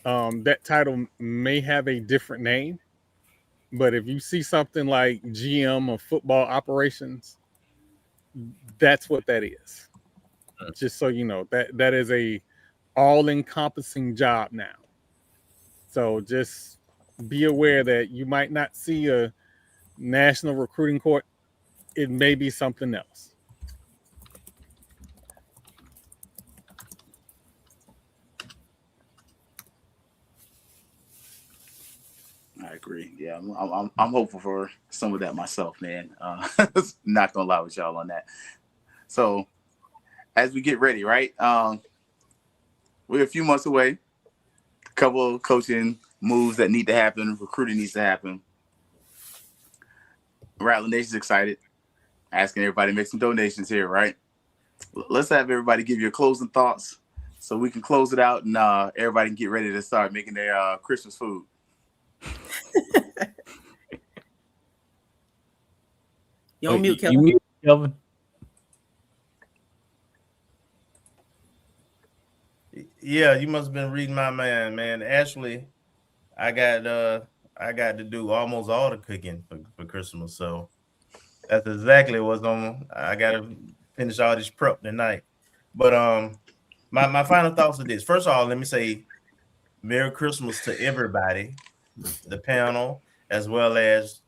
That title may have a different name, but if you see something like GM of football operations, that's what that is. Just so you know, that is a all-encompassing job now. So just be aware that you might not see a national recruiting court. It may be something else. I agree. Yeah, I'm hopeful for some of that myself, man. Not gonna lie with y'all on that. So, as we get ready, right? We're a few months away. A couple of coaching moves that need to happen. Recruiting needs to happen. Rattler Nation's excited. Asking everybody to make some donations here, right? Let's have everybody give your closing thoughts so we can close it out and everybody can get ready to start making their Christmas food. You're on mute, Kelvin. Yeah, you must have been reading my mind, man. Ashley, I got to do almost all the cooking for Christmas, so that's exactly what's on. I got to finish all this prep tonight. But my final thoughts are this. First of all, let me say Merry Christmas to everybody, the panel, as well as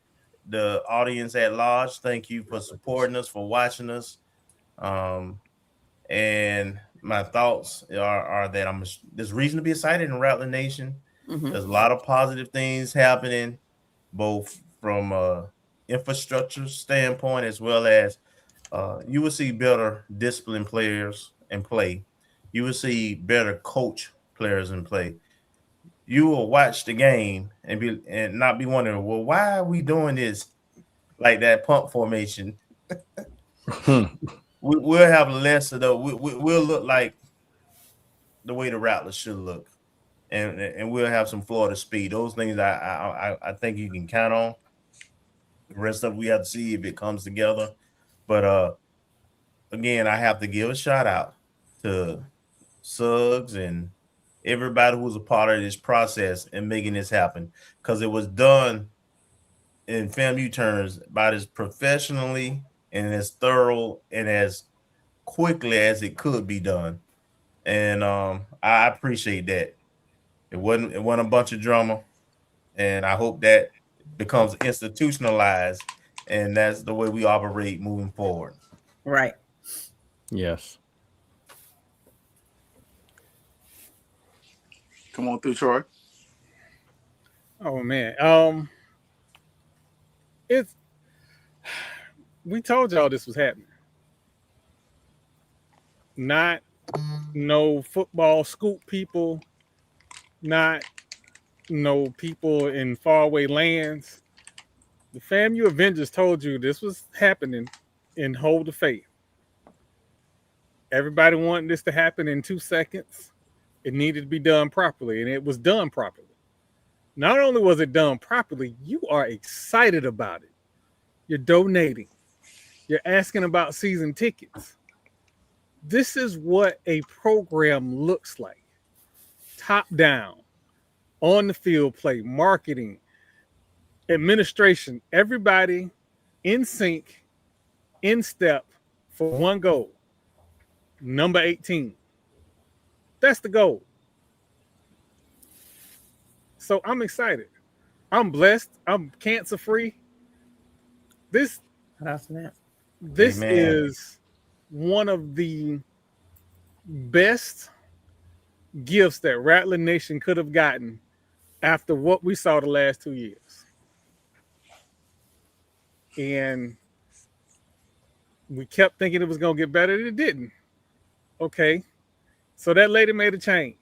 the audience at large. Thank you for supporting us, for watching us. And my thoughts are that there's reason to be excited in Rattler Nation. There's a lot of positive things happening, both from infrastructure standpoint, as well as you will see better disciplined players in play. You will see better coach players in play. You will watch the game and not be wondering, well, why are we doing this like that pump formation? We'll have less of the. We'll look like the way the Rattlers should look, and we'll have some Florida speed. Those things I think you can count on. The rest of it, we have to see if it comes together. But again, I have to give a shout out to Suggs and everybody who was a part of this process and making this happen, because it was done in FAMU terms about as professionally and as thorough and as quickly as it could be done. And I appreciate that. It wasn't a bunch of drama, and I hope that becomes institutionalized, and that's the way we operate moving forward. Right. Yes. Come on through, Troy. Oh man. We told y'all this was happening. Not no football scoop people, not no people in faraway lands. The FAMU Avengers told you this was happening, and hold the faith. Everybody wanted this to happen in 2 seconds. It needed to be done properly, and it was done properly. Not only was it done properly, you are excited about it. You're donating. You're asking about season tickets. This is what a program looks like. Top down, on the field play, marketing, administration, everybody in sync, in step for one goal. Number 18. That's the goal. So I'm excited. I'm blessed. I'm cancer free. This Amen. is one of the best gifts that Rattler Nation could have gotten after what we saw the last 2 years. And we kept thinking it was going to get better. It didn't. Okay. So that lady made a change.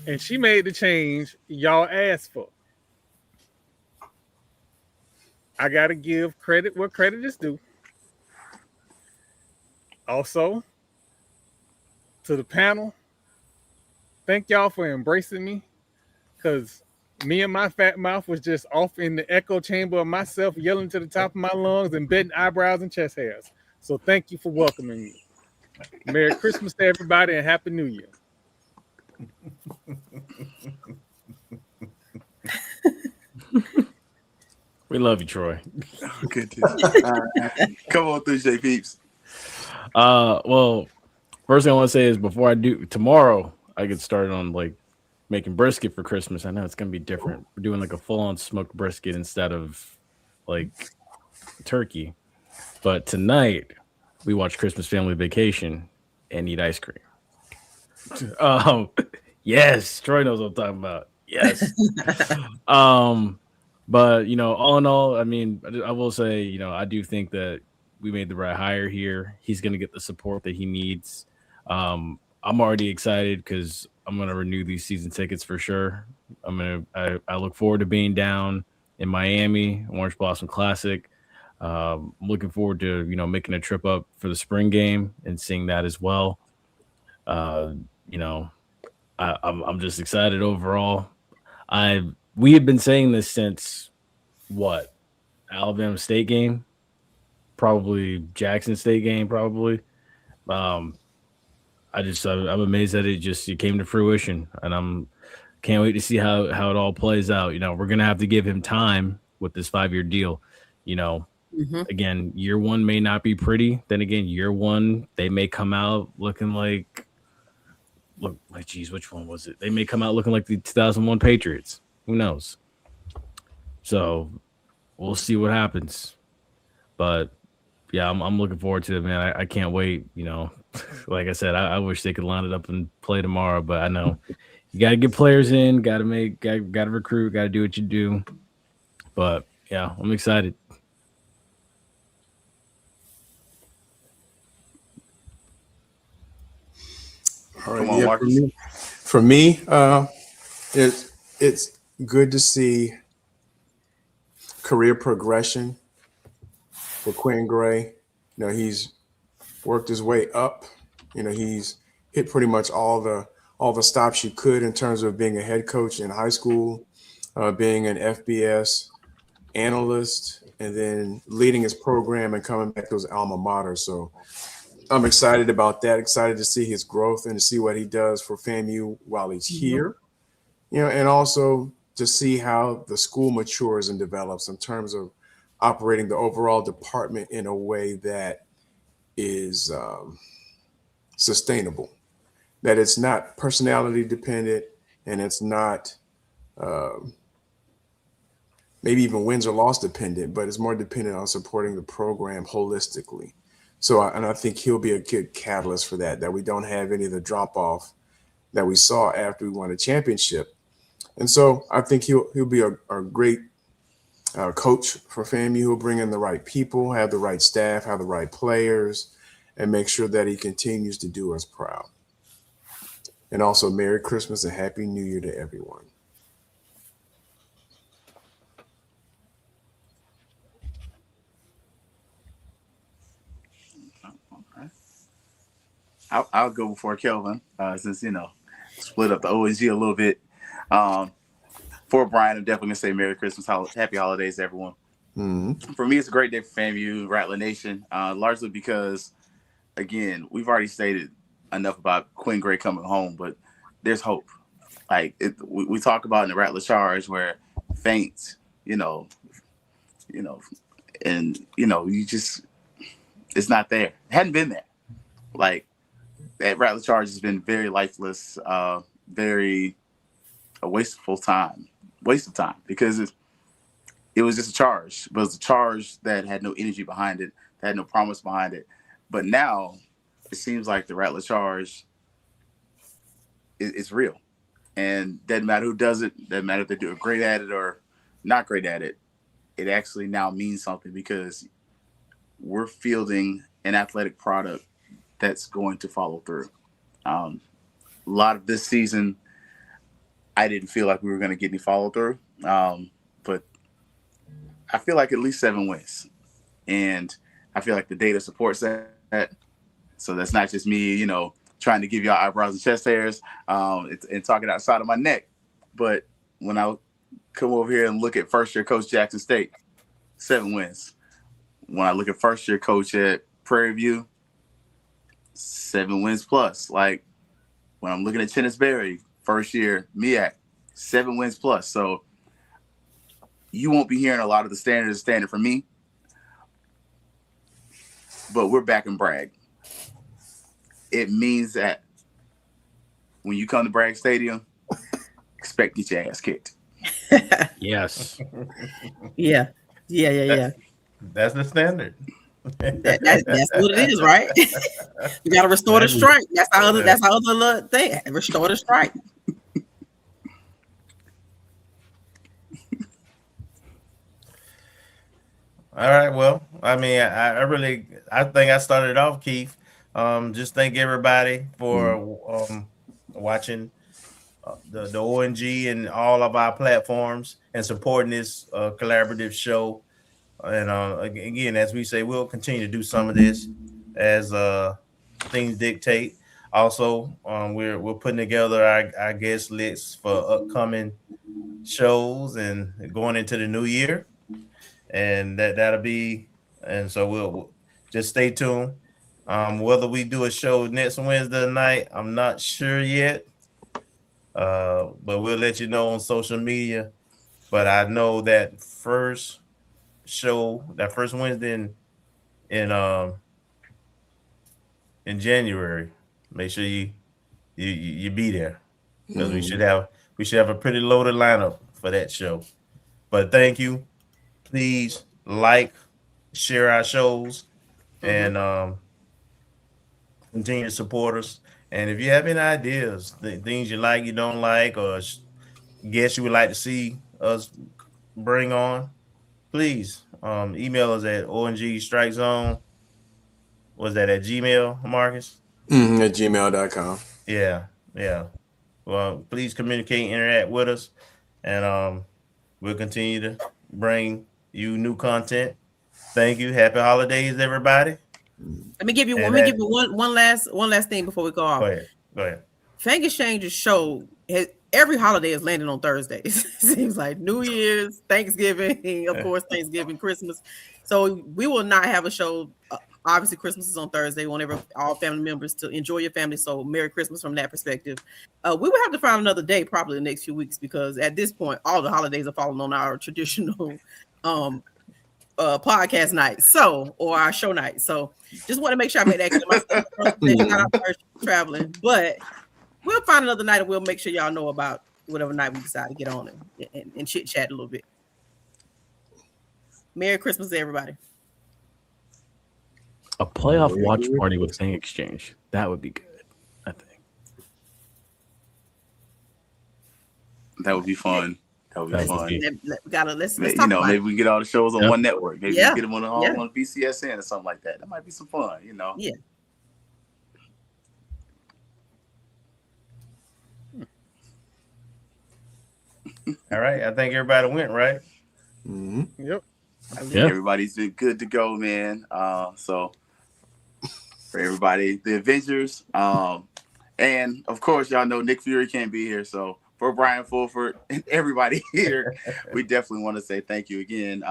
And she made the change y'all asked for. I got to give credit where credit is due. Also, to the panel, thank y'all for embracing me, because me and my fat mouth was just off in the echo chamber of myself, yelling to the top of my lungs and betting eyebrows and chest hairs. So thank you for welcoming me. Merry Christmas to everybody and Happy New Year. We love you, Troy. Good. Come on through, J Peeps. Well, first thing I want to say is before I do tomorrow, I get started on like making brisket for Christmas. I know it's gonna be different. We're doing like a full-on smoked brisket instead of like turkey. But tonight we watch Christmas Family Vacation and eat ice cream. Yes, Troy knows what I'm talking about. Yes. But you know, all in all, I mean, I will say, you know, I do think that we made the right hire here. He's going to get the support that he needs. I'm already excited because I'm going to renew these season tickets for sure. I look forward to being down in Miami, Orange Blossom Classic. I'm looking forward to, you know, making a trip up for the spring game and seeing that as well. You know, I'm just excited overall. We have been saying this since what? Alabama State game? Probably Jackson State game, probably. I'm amazed that it came to fruition, and can't wait to see how it all plays out. You know, we're gonna have to give him time with this 5-year deal. You know, again, year one may not be pretty. Then again, year one, they may come out looking like geez, which one was it? They may come out looking like the 2001 Patriots. Who knows? So we'll see what happens. But yeah, I'm looking forward to it, man. I can't wait. You know, like I said, I wish they could line it up and play tomorrow, but I know you got to get players in, got to recruit, got to do what you do. But yeah, I'm excited. All right, Come on, yeah, Marcus. for me, it's good to see career progression for Quinn Gray. He's worked his way up. He's hit pretty much all the stops you could in terms of being a head coach in high school, being an FBS analyst, and then leading his program and coming back to his alma mater. So I'm excited about that. Excited to see his growth and to see what he does for FAMU while he's here. And also to see how the school matures and develops in terms of operating the overall department in a way that is sustainable, that it's not personality dependent, and it's not maybe even wins or loss dependent, but it's more dependent on supporting the program holistically. So, I think he'll be a good catalyst for that we don't have any of the drop off that we saw after we won a championship. And so I think he'll be a great coach for FAMU. He'll bring in the right people, have the right staff, have the right players, and make sure that he continues to do us proud. And also, Merry Christmas and Happy New Year to everyone. I'll go before Kelvin, since split up the ONG a little bit. For Brian, I'm definitely gonna say Merry Christmas, Happy Holidays, everyone. Mm-hmm. For me, it's a great day for FAMU, Rattler Nation, largely because, again, we've already stated enough about Quinn Gray coming home, but there's hope. Like we talk about in the Rattler Charge where faint, and you just, it's not there. It hadn't been there. Like that Rattler Charge has been very lifeless, very a waste of time because it was just a charge, but it was a charge that had no energy behind it, that had no promise behind it. But now it seems like the Rattler Charge is real, and doesn't matter who does it, doesn't matter if they do great at it or not great at it. It actually now means something because we're fielding an athletic product that's going to follow through. A lot of this season, I didn't feel like we were going to get any follow through, but I feel like at least 7 wins, and I feel like the data supports that. So that's not just me, trying to give y'all eyebrows and chest hairs and talking outside of my neck. But when I come over here and look at first-year coach Jackson State, 7 wins. When I look at first-year coach at Prairie View, 7 wins plus. Like when I'm looking at Chennisberry, first year MEAC, 7 wins plus. So you won't be hearing a lot of the standard from me, but we're back in Bragg. It means that when you come to Bragg Stadium, expect to get your ass kicked. Yes. Yeah. That's the standard. That's what it is, right? You got to restore the strike. That's our other little thing. Restore the strike. All right. Well, I mean, I think I started off, Keith. Just thank everybody for watching the ONG and all of our platforms and supporting this collaborative show. And again, as we say, we'll continue to do some of this as things dictate. Also, we're putting together our guest lists for upcoming shows and going into the new year. And that'll be, and so we'll just stay tuned. Whether we do a show next Wednesday night, I'm not sure yet. But we'll let you know on social media. But I know that first Wednesday in January, make sure you be there because we should have a pretty loaded lineup for that show. But thank you. Please share our shows, and continue to support us. And if you have any ideas, things you like, you don't like, or guests you would like to see us bring on, please email us at ONG StrikeZone. Was that at Gmail, Marcus? At gmail.com. Yeah. Well, please communicate, interact with us, and we'll continue to bring you new content. Thank you. Happy holidays, everybody. Let me give you one last thing before we go off. Go ahead. Fan Exchange's show every holiday is landing on Thursdays. Seems like New Year's, Thanksgiving, of course, Thanksgiving, Christmas. So we will not have a show. Obviously, Christmas is on Thursday. We want all family members to enjoy your family. So Merry Christmas from that perspective. We will have to find another day probably the next few weeks, because at this point, all the holidays are falling on our traditional podcast night, or our show night. So just want to make sure I made that clear. Not traveling, but we'll find another night and we'll make sure y'all know about whatever night we decide to get on and chit chat a little bit. Merry Christmas to everybody. A playoff watch party with Fan Exchange. That would be good, I think. That would be fun. That would be fun. Let's maybe we get all the shows on one network. Maybe we get them on BCSN or something like that. That might be some fun, Yeah. All right. I think everybody went, right? Mm-hmm. Yep. Everybody's been good to go, man. So for everybody, the Avengers, and of course, y'all know Nick Fury can't be here. So for Brian Fulford and everybody here, we definitely want to say thank you again.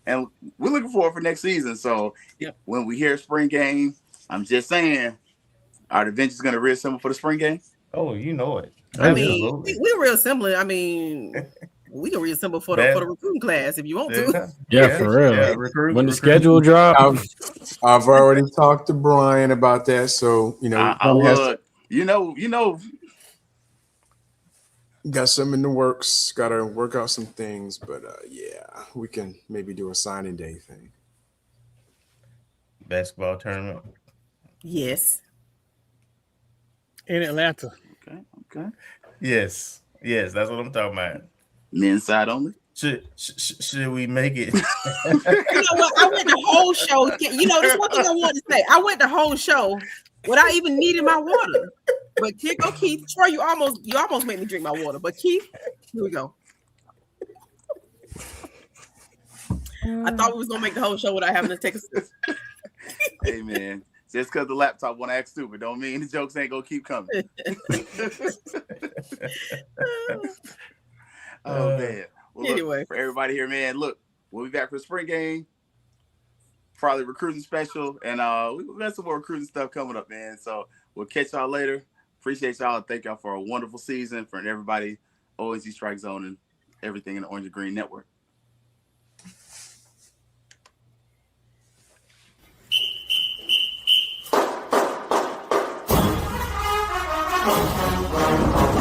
And we're looking forward for next season. So when we hear spring game, I'm just saying, are the Avengers going to reassemble for the spring game? Oh, you know it. I mean, we're reassembling. I mean, we can reassemble for the recruiting class if you want to. Yeah, for real. Yeah, when the schedule drops, I've already talked to Brian about that. So got some in the works. Got to work out some things, but we can maybe do a signing day thing. Basketball tournament. Yes. In Atlanta. Okay. Yes, that's what I'm talking about. Men's side only. Should we make it? You know what? I went the whole show. That's one thing I wanted to say. I went the whole show without even needing my water. But Keith, Troy, you almost made me drink my water. But Keith, here we go. I thought we was gonna make the whole show without having to take a sip. Hey man, just because the laptop want to act stupid don't mean the jokes ain't gonna keep coming. Oh man. Well, anyway, for everybody here, man, look, we'll be back for the spring game, probably recruiting special, and we got some more recruiting stuff coming up, man. So we'll catch y'all later. Appreciate y'all and thank y'all for a wonderful season, for everybody, ONC Strike Zone, and everything in the Orange and Green Network. Oh,